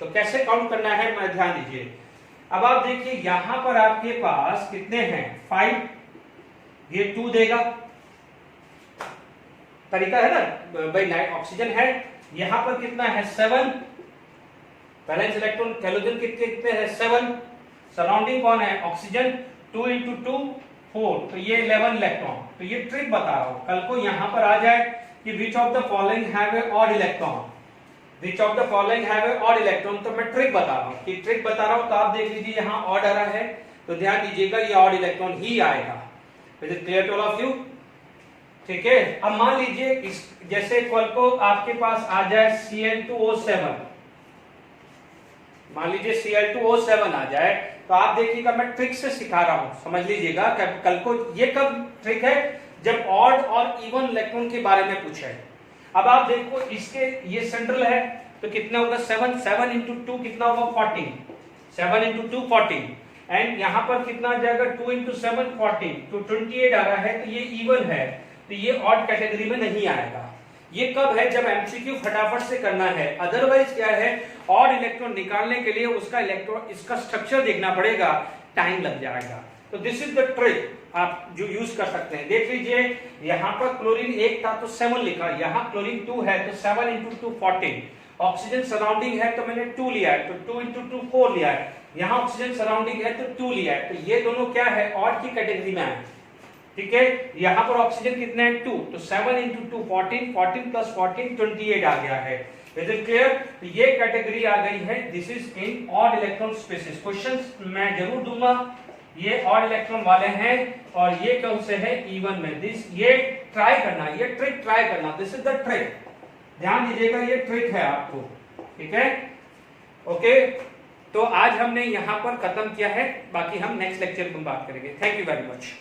तो कैसे काउंट करना है मैं ध्यान दीजिए। अब आप देखिए यहां पर आपके पास कितने हैं 5, ये 2 देगा, तरीका है ना भाई, ऑक्सीजन है, यहां पर कितना है 7, वैलेंस इलेक्ट्रॉन हैलोजन कितने हैं 7, सराउंडिंग कौन है ऑक्सीजन, 2 into 2 4, तो ये 11 इलेक्ट्रॉन। तो ये ट्रिक बता रहा हूं, कल को यहां पर आ जाए कि विच of the following have a odd electron, which of the following have a odd electron, तो मैं ट्रिक बता रहा हूं कि ट्रिक बता रहा हूं, तो आप देख लीजिए यहां ऑड आ रहा है, तो ध्यान दीजिएगा ये ऑड इलेक्ट्रॉन ही आएगा। Is it clear to all of you? ठीक है। अब मान लीजिए इस जैसे कल को आपके पास आ जाए Cl2O7, मान लीजिए Cl2O7 आ जाए, तो आप देखिएगा मैं ट्रिक से सिखा रहा हूं, समझ लीजिएगा। कल को ये कब ट्रिक है, जब ऑड और इवन इलेक्ट्रॉन के बारे में पूछे। अब आप देखो इसके ये सेंट्रल है, तो कितना होगा 7, 7 into 2 कितना होगा 14, 7 into 2 14, एंड यहां पर कितना आ जाएगा 2 into 7 14, तो 28 आ रहा है, तो ये इवन है, तो ये ऑड कैटेगरी में नहीं आएगा। ये कब है, जब एमसीक्यू फटाफट से करना है, अदरवाइज क्या है ऑड इलेक्ट्रॉन निकालने के लिए उसका इलेक्ट्रॉन इसका स्ट्रक्चर देखना पड़ेगा, टाइम लग जाएगा। तो दिस इज द ट्रिक आप जो यूज कर सकते हैं। देख लीजिए यहां पर क्लोरीन 1 था तो 7 लिखा, यहां क्लोरीन 2 है तो 7 into 2 14, ऑक्सीजन सराउंडिंग है तो मैंने 2 लिया है, तो 2 into 2 4 लिया है, यहां ऑक्सीजन सराउंडिंग है तो 2 लिया है, तो ये दोनों क्या है ऑड की कैटेगरी में है। ठीक है, यहां पर ऑक्सीजन कितने हैं 2, तो 7 into 2 14, 14 plus 14 28 आ गया है। Is it clear? तो ये कैटेगरी आ गई है, this is in odd electron species. Questions मैं जरूर दूंगा, ये ऑड इलेक्ट्रॉन वाले हैं और ये कौन से है इवन में, दिस ये ट्राई करना, ये ट्रिक ट्राई करना, दिस इज द ट्रिक, ध्यान दीजिएगा ये ट्रिक है आपको। ठीक है, ओके। तो आज हमने यहां पर खत्म किया है, बाकी हम नेक्स्ट लेक्चर में बात करेंगे। Thank you very much.